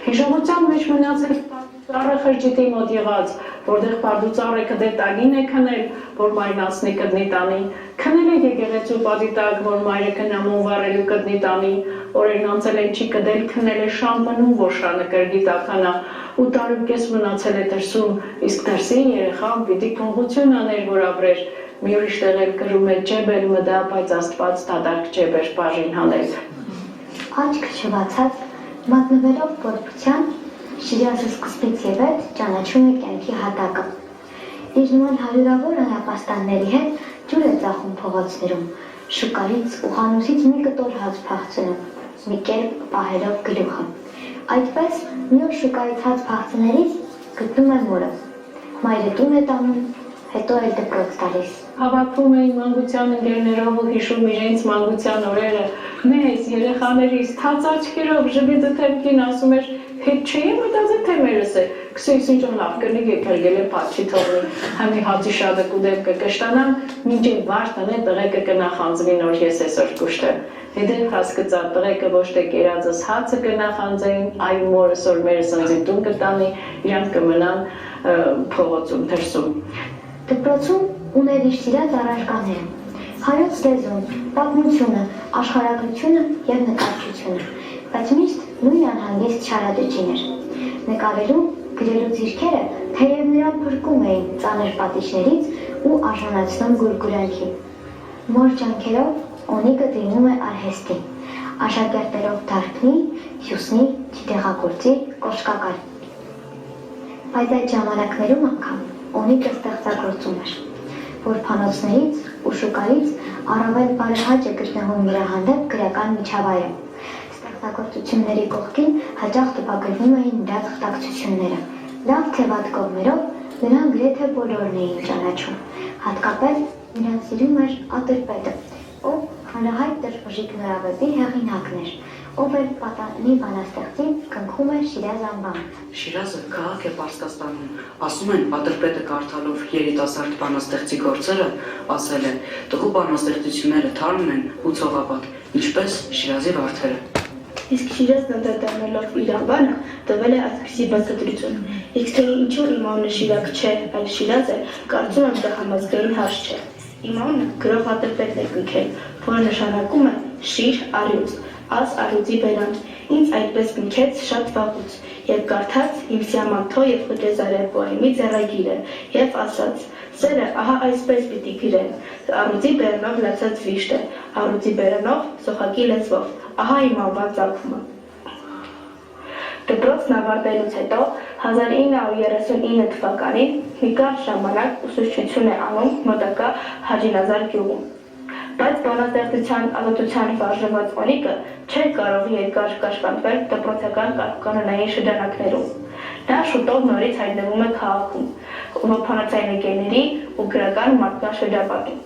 Հիշողության մեջ մնացել ծառը խրճիթի մոտ եղած, որտեղ պարդուծառը կդե տանին է քնել, որ մայրն անցնի կդնի տանի, քնել է եկեղեցու պատի տակ, որ մայրը կնամուն վառելու կդնի տանի, օրերն անցել են չի կդել քնել է շամպանում, որ շանը կրգի տականա, ու տարուկես մնացել է դրսում, իսկ դրսին երեխան պիտի կողություն աներ, որ ապրեր, մի ուրիշ տեղ էլ կրում է ջեբել մդա, բայց աստված դադարք ջեբեր բաժին հանել։ Աչք չվացած, մատնվելով փորձության, Շիրազը սկզբից եւ հետ ճանաչում է կյանքի հատակը։ Իր նման հարյուրավոր անապաստանների հետ ջուր է ծախում փողոցներում, շուկայից ու խանութից մի կտոր հաց փախցնում, մի կերպ պահելով գլուխը։ Այդպես մի օր շուկայից հաց փախցներից գտնում է մորը։ Մայրը տուն է տանում, հետո էլ դպրոց տալիս։ Հավաքվում էին մանկության ընկերներով ու հիշում իրենց մանկության օրերը, մեզ երեխաներիս թաց աչքերով ժպիտը թեփքին ասում էր, հետ չէի մտածել թե մերս է, քսես ինչ լավ կնիկ եկել է փաչի թողնի, համի հացի շատը կուդեմ կկշտանամ, մինչև վար տնե տղեկը կնախանձվի նոր ես այսօր կուշտեմ։ Հետև հասկացա տղեկը ոչ թե կերածս հացը կնախանձեին, այ մորս որ մեր սնձի տուն կտանի, իրանք կմնան փողոցում դրսում։ Դպրոցում ուներ իր սիրած առարկաները, հայոց լեզուն, պատմությունը, աշխարհագրությունը և նկարչությունը, բայց միշտ նույն անհանգիստ շարադրիչին էր։ Նկարելու, գրելու ձիրքերը թեև նրան փրկում էին ծանր պատիժներից ու արժանացնում գուրգուրանքի։ Մոր ջանքերով Օնիկը դիմում է արհեստի, աշակերտելով դարբնի, հյուսնի, չտեղագործի, կոշկակար։ Բայց այդ ժամանակներում անգամ Օնիկը ստեղծագործում էր, որ փանոցներից ու շուկայից առավել բարեհաճ է գտնվում նրա հանդեպ գրական միջավայրը։ Ստեղծագործությունների կողքին հաճախ տպագրվում էին նրա թղթակցությունները։ Լավ թե վատ կողմերով նրան գրեթե բոլորն էին ճանաչում, հատկապես նրան սիրում էր Ատրպետը, ով հանրահայտ դրվժիկ նորավեպի հեղինակն էր, ով էլ պատանի բանաստեղծին կնքում էր Շիրազ անվան։ Շիրազը քաղաք է Պարսկաստանում, ասում են Ատրպետը կարդալով երիտասարդ բանաստեղծի գործերը, ասել է, տղու բանաստեղծությունները թարմ են ու ցողապատ, ինչպես Շիրազի վարդերը։ Իսկ Շիրազն անդրադառնալով իր անվանը տվել է այսպիսի բացատրություն. իսկ թե ինչու իմ անունը Շիրակ չէ, այլ Շիրազ է, կարծում եմ դա համազգային հարց չէ։ Իմ անունը գրող Ատրպետն է կնքել, որը նշանակում է շիր առյուծ, աս առյուծի բերան։ Ինձ այդպես կնքեց շատ վաղուց, երբ կարդաց իմ Սիամանթո և Խուճեզարե պոեմի ձեռագիրը և ասաց. սերը ահա այսպես պիտի գրեն, առյուծի բերանով լացած վիշտ է, առյուծի բերանով սոխակի լեզվով, ահա իմ անվան ծագումը։ Դպրոցն ավարտելուց հետո 1939 թվականին մի կարճ ժամանակ ուսուցչություն է անում մոտակա Հաջինազար գյուղում։ Բայց բանաստեղծության ազատության վարժված Օնիկը չէր կարող երկար կաշկանդվել դպրոցական կանոնային շրջանակներում։ Նա շուտով նորից հայտնվում է քաղաքում, ուսանողական ընկերների ու գրական մարդկանց շրջապատում։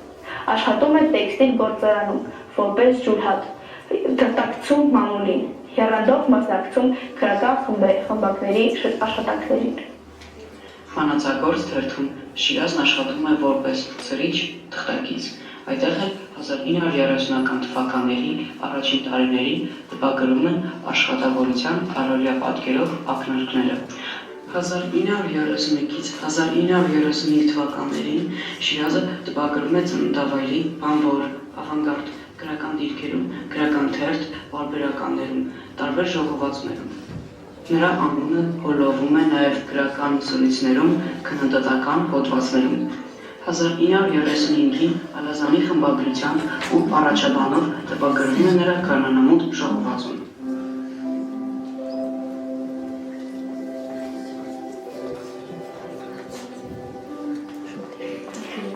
Աշխատում է տեքստիլ գործարանում, որպես ջուրհատ, թղթակցում մամուլին, եռանդով մասնակցում գրական խմբակների աշխատանքներին։ Մանածագործ թերթում Շիրազն աշխատում է որպես ցրիչ թղթակից, այդտեղ էլ 1930-ական թվականների առաջին տարիներին տպագրում են աշխատավորության առօրյա պատկերով ակնարկները։ 1931-ից 1935 թվականներին Շիրազը տպագրում է ծննդավայրի, բանվոր, ավանգարդ, գրական դիրքերում, գրական թերթ, պարբերականներում, տարբեր ժողովածուներում։ Նրա անունը հոլովում է նաև գրական ուսուցիչներում, քննադատական հոդվածներում։ 1935-ին Ալազանի խմբագրությամբ ու առաջաբանով տպագրվում է նրա գարնանամուտ ժողովածուն։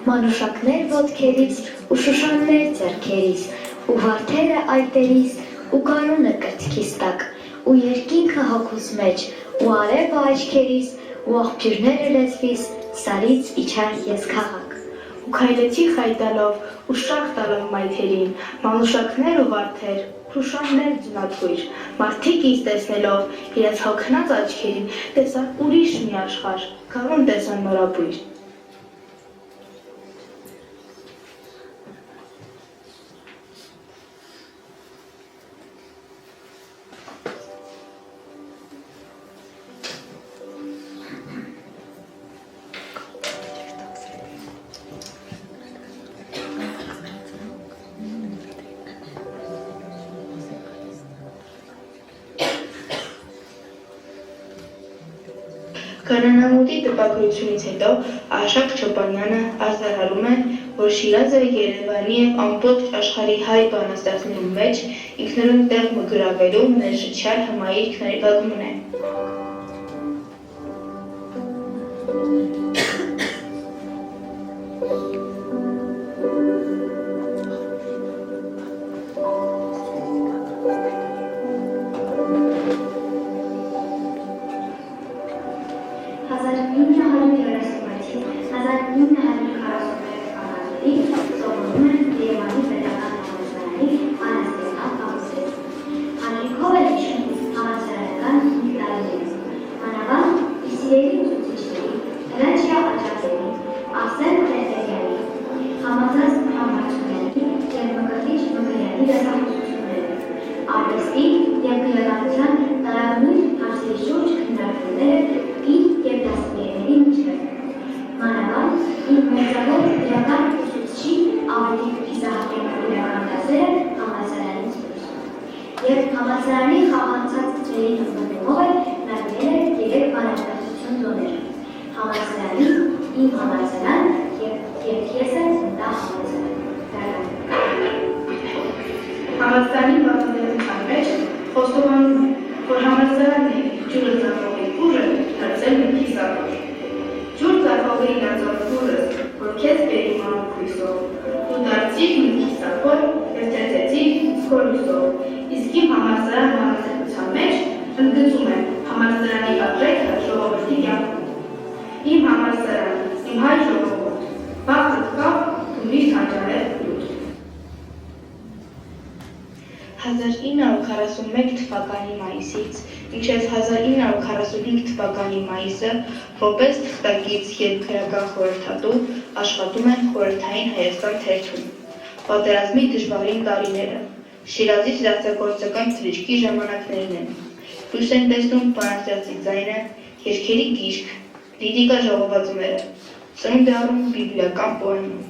Մանուշակներ ոտքերից ու շուշաններ ձեռքերիս, ու վարդերը այտերիս, ու գարունը կրծքիս տակ, ու երկինքը հոգուս մեջ, ու արևը աչքերիս, ու աղբյուրները լեզվիս, սարից իջար ես քաղաք։ Ու քայլեցի խայտալով, ու շախ տալով մայթերին, մանուշակներ ու վարդեր, շուշաններ ձնատույր, մարդիկ ինձ տեսնելով, իրենց հոգնած աչքերին, տեսան ուրիշ մի աշխարհ, գարուն տեսան նորաբույր։ Գարանամուտի տպագրությունից հետո Արշակ Չոպանյանը արձանագրում է, որ Շիրազը Երևանի և ամբողջ աշխարհի հայ բանաստեղծներու մեջ ինքնուրույն տեղ մը գրավելու ներշնչյալ հմայիքների բակում է։ Համալսարանի բացատրության մեջ խոստովանում է, որ համալսարանի ջուրը ծախողի ուժը դարձել մի կիսավոր։ Ջուր ծախողի իրացող ուժը, որ քեզ բերի մանուկ հույսով, դու դարձիր մի կիսավոր և ծեծեցիր սկորույսով, իսկ իմ համալսարան բանաստեղծության մեջ ընդգծում է համալսարանի արժեքը ժողովրդի կյանքում։ Իմ համալսարան, իմ հայ ժողովուրդ, բախտը կապ ու միշտ հաճարել լուր։ 1941 թվականի մայիսից մինչև 1945 թվականի մայիսը որպես թղթակից և քրական խորհրդատու աշխատում են Խորհրդային Հայաստան թերթում։ Պատերազմի դժվարին տարիները, Շիրազի ստեղծագործական թռիչքի ժամանակներն են։ Լույս են տեսնում բանաստեղծի ձայնը, երգերի գիրք, լիրիկա ժողովածուները, ծնունդ է առնում բիբլիական պոեմը։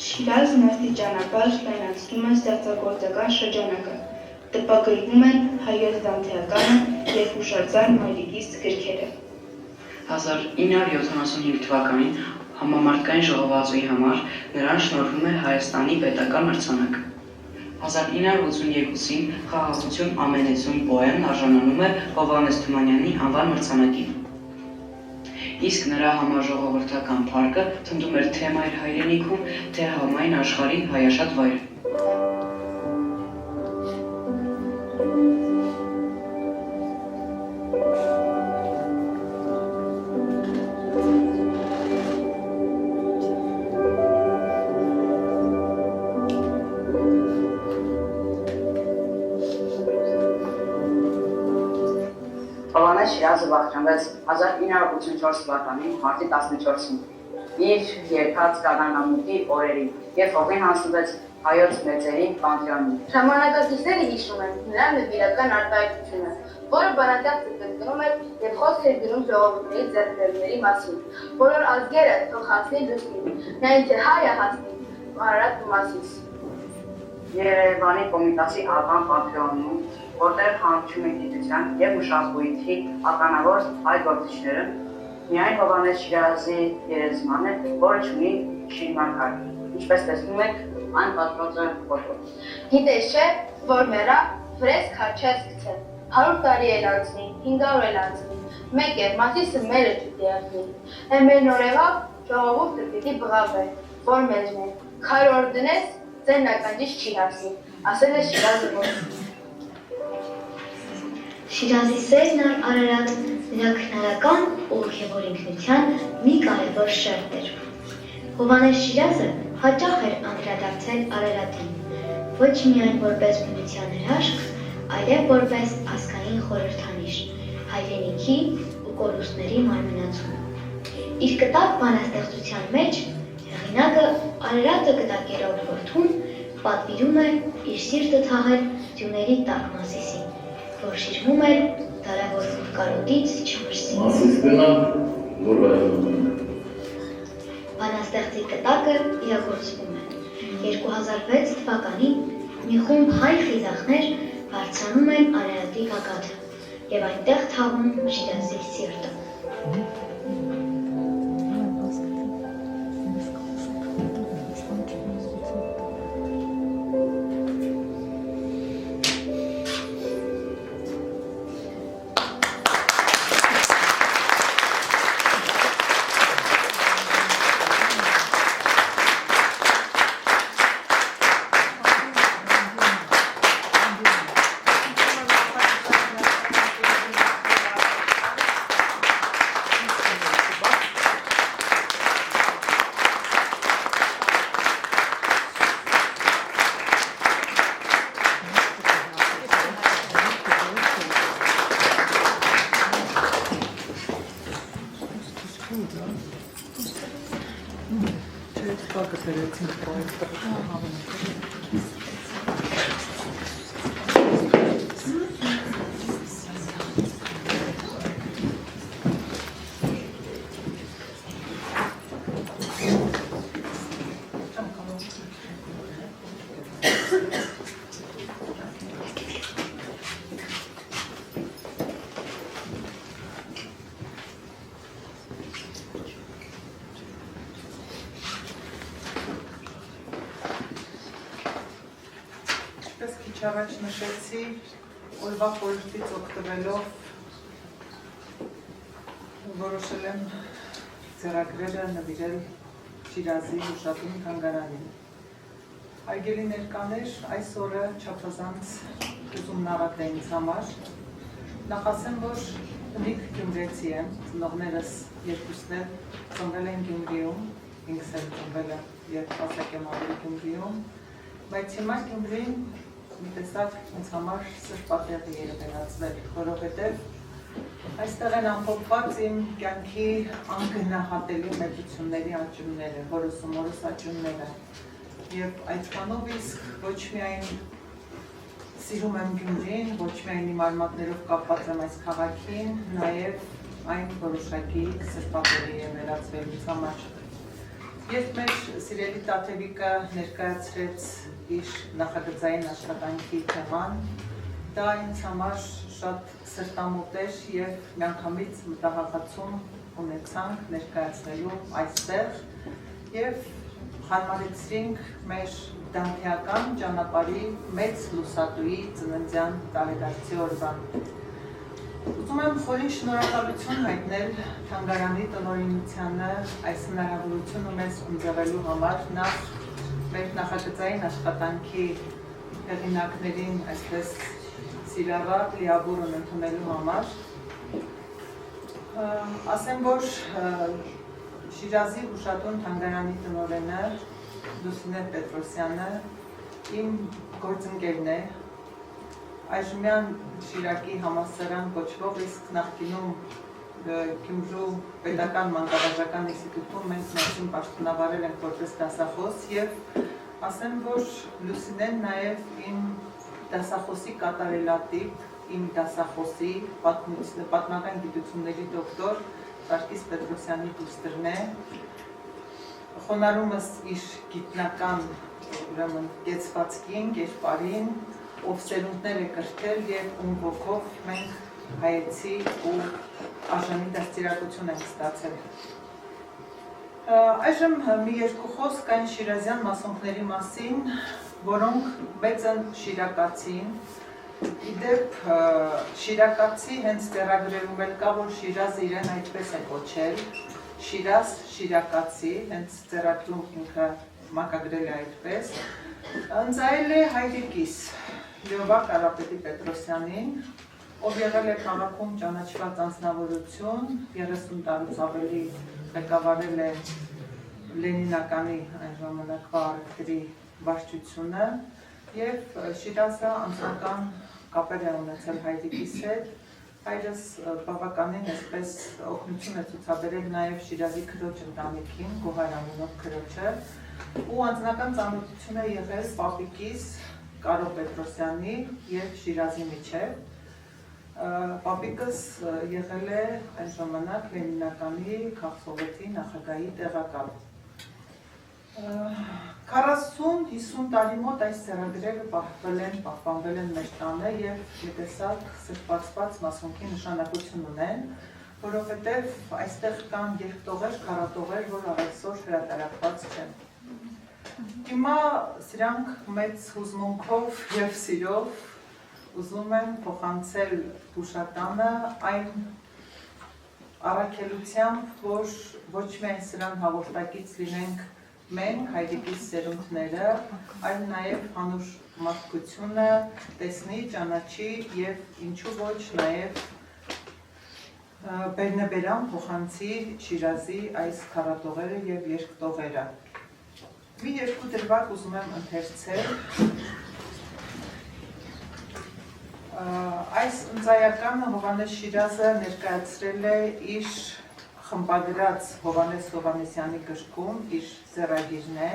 Շիրազն աստիճանաբար լայնացնում է ստեղծագործական շրջանակը, տպագրվում են հայոց դանթեականը և հուշարձան մայրիկիս գրքերը։ 1975 թվականին համամարտկային ժողովածուի համար նրան շնորհվում է Հայաստանի պետական մրցանակ։ 1982-ին «Խաղաղություն ամենեցուն» պոեմն արժանանում է Հովհաննես Թումանյանի անվան մրցանակին։ Իսկ նրա համաժողովրդական փառքը ցնդում էր թե մայր հայրենիքում, թե համայն աշխարհի հայաշատ վայրը։ Հովհաննես Շիրազը վախճանվեց 1984 թվականին մարտի 14-ին իր երգած Գարանամուտի օրերին և հողին հանձնվեց հայոց մեծերի պանթեոնին։ Ժամանակակիցները հիշում են նրա նվիրական արտահայտությունը, որը բանաստեղծը կրկնում էր և խոսք էր գրում ժողովուրդների ձեռքբերումների մասին։ Բոլոր ազգերը թող հասնի դուսնին, միայն թե հայը հասնի Արարատ Դումասիս։ Երևանի Կոմիտասի ական պանթեոնում, որտեղ հանդիպում են գիտության և մշակույթի ականավոր հայ գործիչները, միայն Հովհաննես Շիրազի երեզմանը, որը չունի շիրմաքար։ Ինչպես տեսնում եք, այն պատված է ֆոտո։ Գիտես չէ, որ մերա վրես քաչես գցել։ 100 տարի էլ անցնի, 500 էլ անցնի, մեկ է, Մասիսը մերը պիտի անցնի։ Մեր նորևավ ժողովուրդը պիտի բղավե, որ մեզն է, քարոր դնես, ձեն ականջից չի հասնի, ասել է Շիրազը որ։ Շիրազի սերն Արարատ նրա քնարական ու հոգևոր ինքնության մի կարևոր շերտ էր։ Հովհաննես Շիրազը հաճախ էր անդրադարձել Արարատին, ոչ միայն որպես բնության հրաշք, այլև որպես ազգային խորհրդանիշ, հայրենիքի ու կորուստների մարմնացում։ Իր կտավ բանաստեղծության մեջ հեղինակը Արարատը կտակերով որդուն պատվիրում է իր սիրտը թաղել ձյուների տակ Մասիսին, որ շիրվում էր դարավոր կարոտից չմրսին։ Մասիս գնանք, որ վայելում են։ Բանաստեղծի կտակը իրագործվում է։ 2006 թվականին մի խումբ հայ խիզախներ բարձրանում են Արարատի գագաթը, եւ այնտեղ թաղում Շիրազի սիրտը։ Առաջ նշեցի օրվա խորհրդից օգտվելով որոշել եմ ձեռագրերը նվիրել Շիրազի հուշատուն թանգարանին։ Հարգելի ներկաներ, այս օրը չափազանց ուսումնառատ է ինձ համար։ Նախ ասեմ, որ բնիկ գյումրեցի եմ, ծնողներս երկուսն էլ ծնվել են Գյումրիում, ինքս էլ ծնվել եմ երբ հասակ եմ ավելի Գյումրիում, բայց հիմա Գյումրին մի տեսակ ինձ համար սրբատեղի է վերածվել, որովհետև այստեղ են ամփոփված իմ կյանքի անգնահատելի մեծությունների աճումները, հորս ու մորս աճումները։ Եվ այդքանով իսկ ոչ միայն սիրում եմ Գյումրին, ոչ միայն իմ արմատներով կապված եմ այս քաղաքին, նաև այն որոշակի սրբատեղի է վերածվել ինձ համար։ Երբ մեր սիրելի Տաթևիկը ներկայացրեց իր նախագծային աշխատանքի թեման, դա ինձ համար շատ սրտամոտ էր և միանգամից մտահղացում ունեցանք ներկայացնելու այստեղ և հարմարեցրինք մեր դանթեական ճանապարհի մեծ լուսատուի ծննդյան տարեդարձի օրվան։ Ուզում եմ խորին շնորհակալություն հայտնել թանգարանի տնօրինությանը այս հնարավորությունը մեզ ընձեռելու համար, նախ մեր նախագծային աշխատանքի հեղինակներին այսպես սիրառատ լիավորն ընդունելու համար։ Ասեմ, որ Շիրազի հուշատուն թանգարանի տնօրենը Լուսինե Պետրոսյանը իմ գործընկերն է, այժմյան Շիրակի համալսարան կոչվող, իսկ նախկինում Գյումրու պետական մանկավարժական ինստիտուտում մենք ներսում պաշտոնավարել ենք որպես դասախոս և ասեմ, որ Լուսինեն նաև իմ դասախոսի կատարելատիպ, իմ դասախոսի պատմական գիտությունների դոկտոր Սարգիս Պետրոսյանի դուստրն է, խոնարհումս իր գիտնական կեցվածքին, կերպարին, ով սերունդներ է կրթել և ում ոգով մենք հայեցի ու արժանի դաստիարակություն ենք ստացել։ Այժմ մի երկու խոսք այն շիրազյան մասոնքների մասին, որոնք մեծ են շիրակացին։ Իդեպ շիրակացի հենց ձեռագրերում էլ կա, որ Շիրազը իրեն այդպես է կոչել, Շիրազ շիրակացի, հենց ձեռագրում ինքը մակագրել է այդպես։ Ընծայել է հայրիկիս Լյովա Կարապետի Պետրոսյանին, ով եղել է քաղաքում ճանաչված անձնավորություն, 30 տարուց ավելի ղեկավարել է Լենինականի այն ժամանակվա առևտրի վարչությունը և Շիրազը անձնական կապեր է ունեցել հայրիկիս հետ, հայրս բավականին այսպես օգնություն է ցուցաբերել նաև Շիրազի քրոջ ընտանիքին, Գոհար անունով քրոջը, ու անձնական ծանոթություն է եղել պապիկիս Կարո Պետրոսյանի և Շիրազի միջև։ Պապիկս եղել է այն ժամանակ Լենինականի քաղսովետի նախագահի տեղակալ։ 40-50 տարի մոտ այս ձեռագրերը պահպանվել են մեր տանը եւ մի տեսակ սրբացված մասոնքի նշանակություն ունեն, որովհետեւ այստեղ կան երկտողեր, քառատողեր, որ այսօր հրատարակված չեն։ Հիմա սրանք մեծ հուզմունքով եւ սիրով ուզում եմ փոխանցել հուշատանը այն առաքելությամբ, որ ոչ միայն սրան հաղորդակից լինենք մենք, հայրիկիս սերունդները, այլ նաև հանուր մարդկությունը տեսնի, ճանաչի եւ ինչու ոչ նաև բերնեբերան փոխանցի Շիրազի այս քառատողերը եւ երկտողերը։ Մի երկու դրվագ ուզում եմ ընթերցել։ Այս ընծայականը Հովհաննես Շիրազը ներկայացրել է իր խմբագրած Հովհաննես Հովհաննեսյանի գրքում, իր ձեռագիրն է,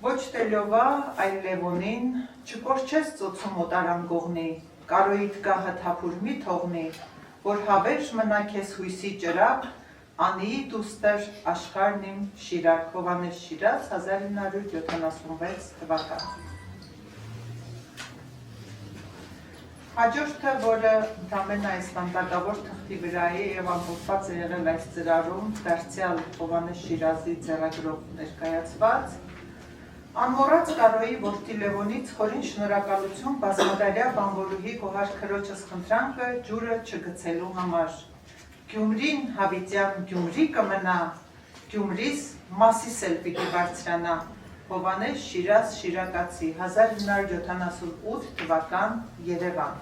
ոչ թե լովա, այլ Լևոնին, չկորչես ծոցում օտարանգողնի, կարոյիդ գահը թափուր մի թողնի, որ հավերժ մնա քեզ հույսի ճրակ, անիի դուստր աշխարհն իմ Շիրակ, Հովհաննես Շիրազ 1976 թվական։ Հաջորդը, որը ընդամենը այս վանդակավոր թղթի վրա է եւ ամփոփված է եղել այս ծրարում, դարձյալ Հովհաննես Շիրազի ձեռագրով ներկայացված, անմոռաց Կարոյի որդի Լևոնից խորին շնորհակալություն բազմադարյա բանվորուհի Գոհար քրոջս խնդրանքը ջուրը չգցելու համար։ Գյումրին հավիտյան Գյումրի կմնա, Գյումրիս Մասիս էլ պիտի բարձրանա։ Հովհաննես Շիրազ Շիրակացի 1978 թվական Երևան։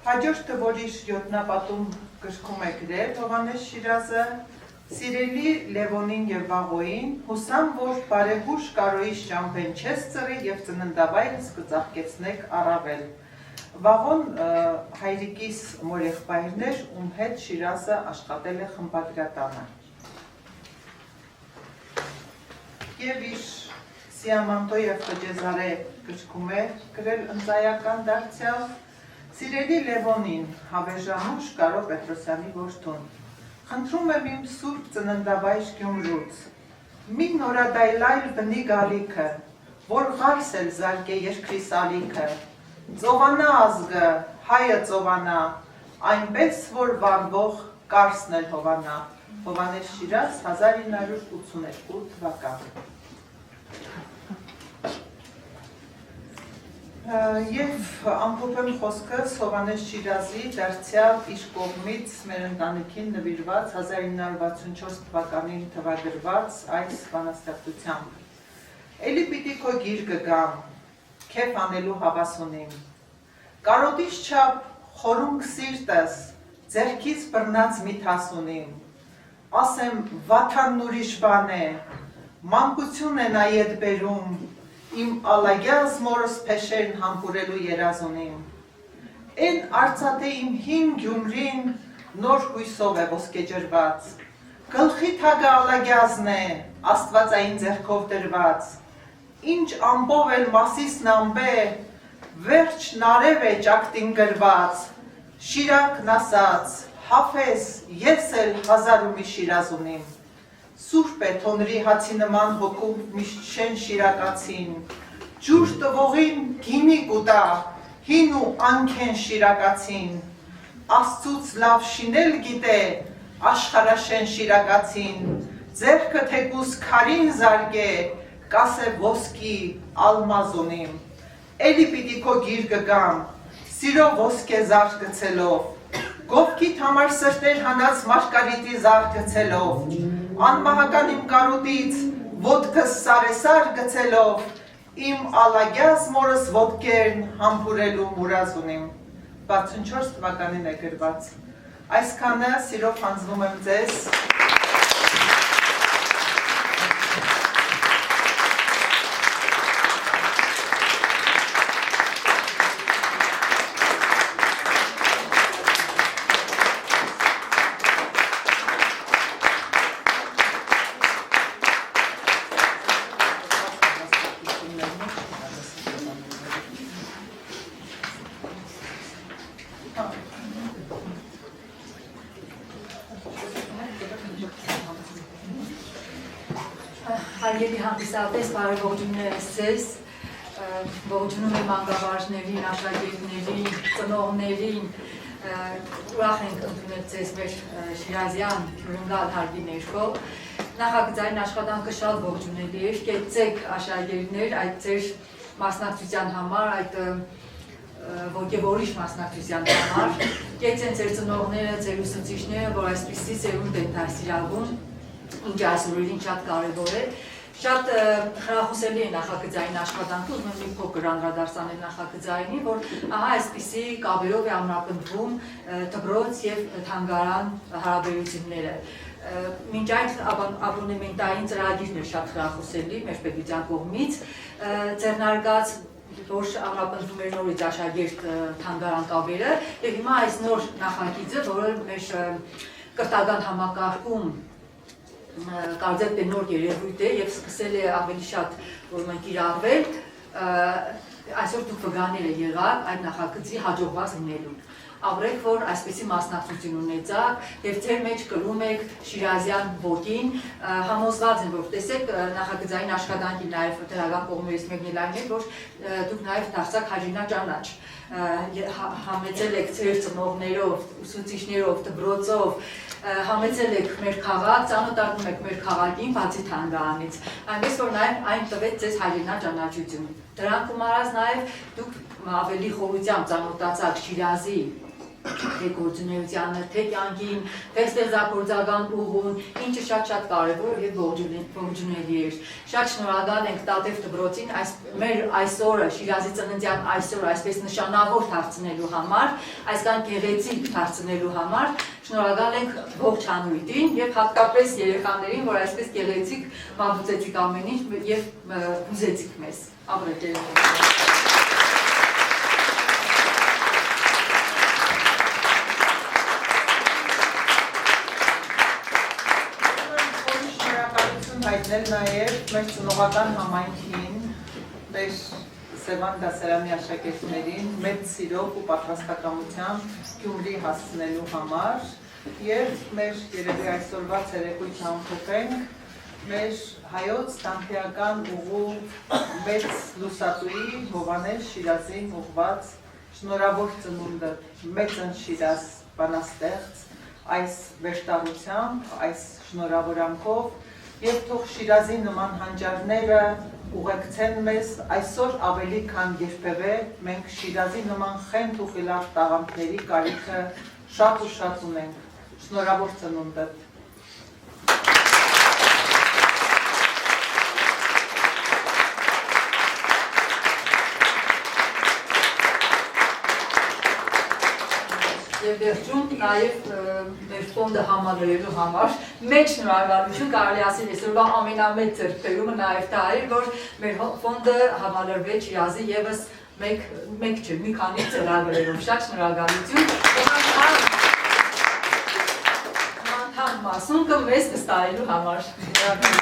Հաջորդը, որ իր յոթնապատում գրքում է գրել Հովհաննես Շիրազը, սիրելի Լևոնին եւ Վաղոյին, հուսամ, որ բարեհուշ Կարոյիս ճամփեն չես ծռի եւ ծննդավայրս կծաղկեցնեք առավել։ Վաղոն հայրիկիս մորեղբայրն էր, ում հետ Շիրազը աշխատել է խմբագրատանը։ Եվ իր Սիամանտո եւ Խճեզարե գրքում է գրել ընծայական դարձյալ Սիրելի Լևոնին, հավերժանուշ Կարո Պետրոսյանի որդուն, խնդրում եմ իմ սուրբ ծննդավայր Գյումրուց, մի նորադայլայլ բնի գալիքը, որ ղարս էլ զարկե երկրի սալիքը, ծովանա ազգը, հայը ծովանա, այնպես, որ վանվող կարսն էլ հովանա, Հովհաննես Շիրազ 1982 թվական։ Եվ ամփոփեմ խոսքս Հովհաննես Շիրազի դարձյալ իր կողմից մեր ընտանիքին նվիրված 1964 թվականին թվագրված այս բանաստեղծությամբ։ Էլի պիտի քո գիր կգամ, քեֆ անելու հավաս ունիմ, կարոտից չափ խորունգ սիրտս, ձեռքից բռնած մի թաս ունիմ, ասեմ վաթանն ուրիշ բան է, մանկություն է նա ետ բերում, իմ ալագյազ մորս փեշերն համբուրելու երազ ունիմ, են արծաթե իմ հին Գյումրին նոր հույսով է ոսկեջրված, գլխի թագը ալագյազն է, աստվածային ձեռքով դրված, ինչ ամբով էլ Մասիսն ամբե, վերջ նարև է ճակտին գրված, Շիրակն ասաց, Հաֆես, ես էլ հազար ու մի Շիրազ ունիմ, Սուրբ է թոնրի հացի նման հոգու միշտ շեն Շիրակացին, ջուր տվողին գինի կուտա, հին ու անքեն Շիրակացին, Աստծուց լավ շինել գիտե, աշխարաշեն Շիրակացին, ձեռքը թեկուս քարին զարգե, կասե ոսկի ալմազ ունիմ, էլի պիտի քո գիր կգամ, սիրո ոսկե զարդ գցելով, գովքիդ համար սրտեր հանած մարգարիտի զարդ գցելով, անմահական իմ կարոտից ոտքս սարեսար գցելով, իմ ալագյազ մորս ոտքերն համբուրելու մուրազ ունիմ, 64 թվականին է գրված, այսքանը սիրով հանձնում եմ ձեզ, Հարգելի հանդիսատես, բարեողջուններ ձեզ, ողջունում եմ մանկավարժներին, աշակերտներին, ծնողներին, ուրախ ենք ընդունել ձեզ մեր Շիրազյան հյուրընկալ հարգի ներքո։ Նախագծային աշխատանքը շատ ողջունելի էր, կեցեք աշակերտներ այդ ձեր մասնակցության համար, այդ ոգևորիչ մասնակցության համար, կեցեն ձեր ծնողները, ձեր ուսուցիչները, որ այսպիսի սերունդ են դասիրավում, ինչ այսօրերին շատ կարևոր է։ Շատ խրախուսելի է նախագծային աշխատանքը, ուզում եմ մի փոքր անդրադարձանել նախագծայինի, որ ահա այսպիսի կապերով է ամրապնդվում դպրոց եւ թանգարան հարաբերությունները։ Մինչ այդ աբոնեմենտային ծրագիրն է շատ խրախուսելի մեր պետության կողմից, ձեռնարկած որ ամրապնդվում էր նորից աշակերտ թանգարան կապերը, եւ հիմա այս նոր նախագիծը, որը մեր կրթական համակարգում կարծեմ թե նոր երևույթ է եւ սկսել է ավելի շատ ուրեմն կիրառվել, այսօր դուք վկաներ եղաք այդ նախագծի հաջողված լինելուն։ Ապրեք, որ այսպեսի մասնակցություն ունեցաք եւ ձեր մեջ կրում եք Շիրազյան ոգին, համոզված եմ, որ տեսեք նախագծային աշխատանքի նաեւ դրական կողմերից մեկն էլ այն է, որ դուք նաեւ դարձաք հաջինաճանաչ, համեցել եք ձեր ծնողներով, ուսուցիչներով, դպրոցով, համեցել եք մեր քաղաք, ծանոթանում եք մեր քաղաքին, բացի թանգարանից, այնպես որ նաեւ այն տվեց ձեզ հաջինաճանաչություն։ Դրան կմարած նաեւ դուք ավելի խորությամբ ծանոթացաք Շիրազի թե գործունեությանը, թե կյանքին, թե ստեղծագործական ուղուն, ինչը շատ կարևոր եւ ողջունելի էր։ Շատ շնորհակալ ենք Տաթև դպրոցին մեր այսօրը, Շիրազի ծննդյան այսօրը այսպես նշանավոր դարձնելու համար, այսքան գեղեցիկ դարձնելու համար, շնորհակալ ենք ողջ հանրույթին եւ հատկապես երեխաներին, որ այսպես գեղեցիկ մատուցեցիք ամեն ինչ եւ հուզեցիք մեզ։ Ապրեք։ Հայտնել նաև մեր ծնողական համայնքին, մեր Սևան դասարանի աշակերտներին մեծ սիրով ու պատրաստակամությամբ Գյումրի հասցնելու համար եւ մեր երևի այսօրվա ցերեկույթը ամփոփենք մեր հայոց տանտեական ուղու մեծ լուսատուի Հովհաննես Շիրազին ուղված շնորհավոր ծնունդը մեծն Շիրազ բանաստեղծ այս վերջտարությամբ, այս շնորհավորանքով եւ թող Շիրազի նման հանճարները ուղեկցեն մեզ այսօր ավելի քան երբևէ մենք Շիրազի նման խենթ ու խիլավ տաղանդների կարիքը շատ ու շատ ունենք։ Շնորհավոր ծնունդը։ Եվ վերջում նաև մեր ֆոնդը համալրելու համար մեծ շնորհակալություն կարելի ասել այսօրվա ամենամեծ ձեռքբերումը նաև դա էր, որ մեր ֆոնդը համալրվեց Շիրազի եւս մեկ չէ, մի քանի ծրագրերով։ Շատ շնորհակալություն։ Անդամ մասունքը մեզ վստահելու համար։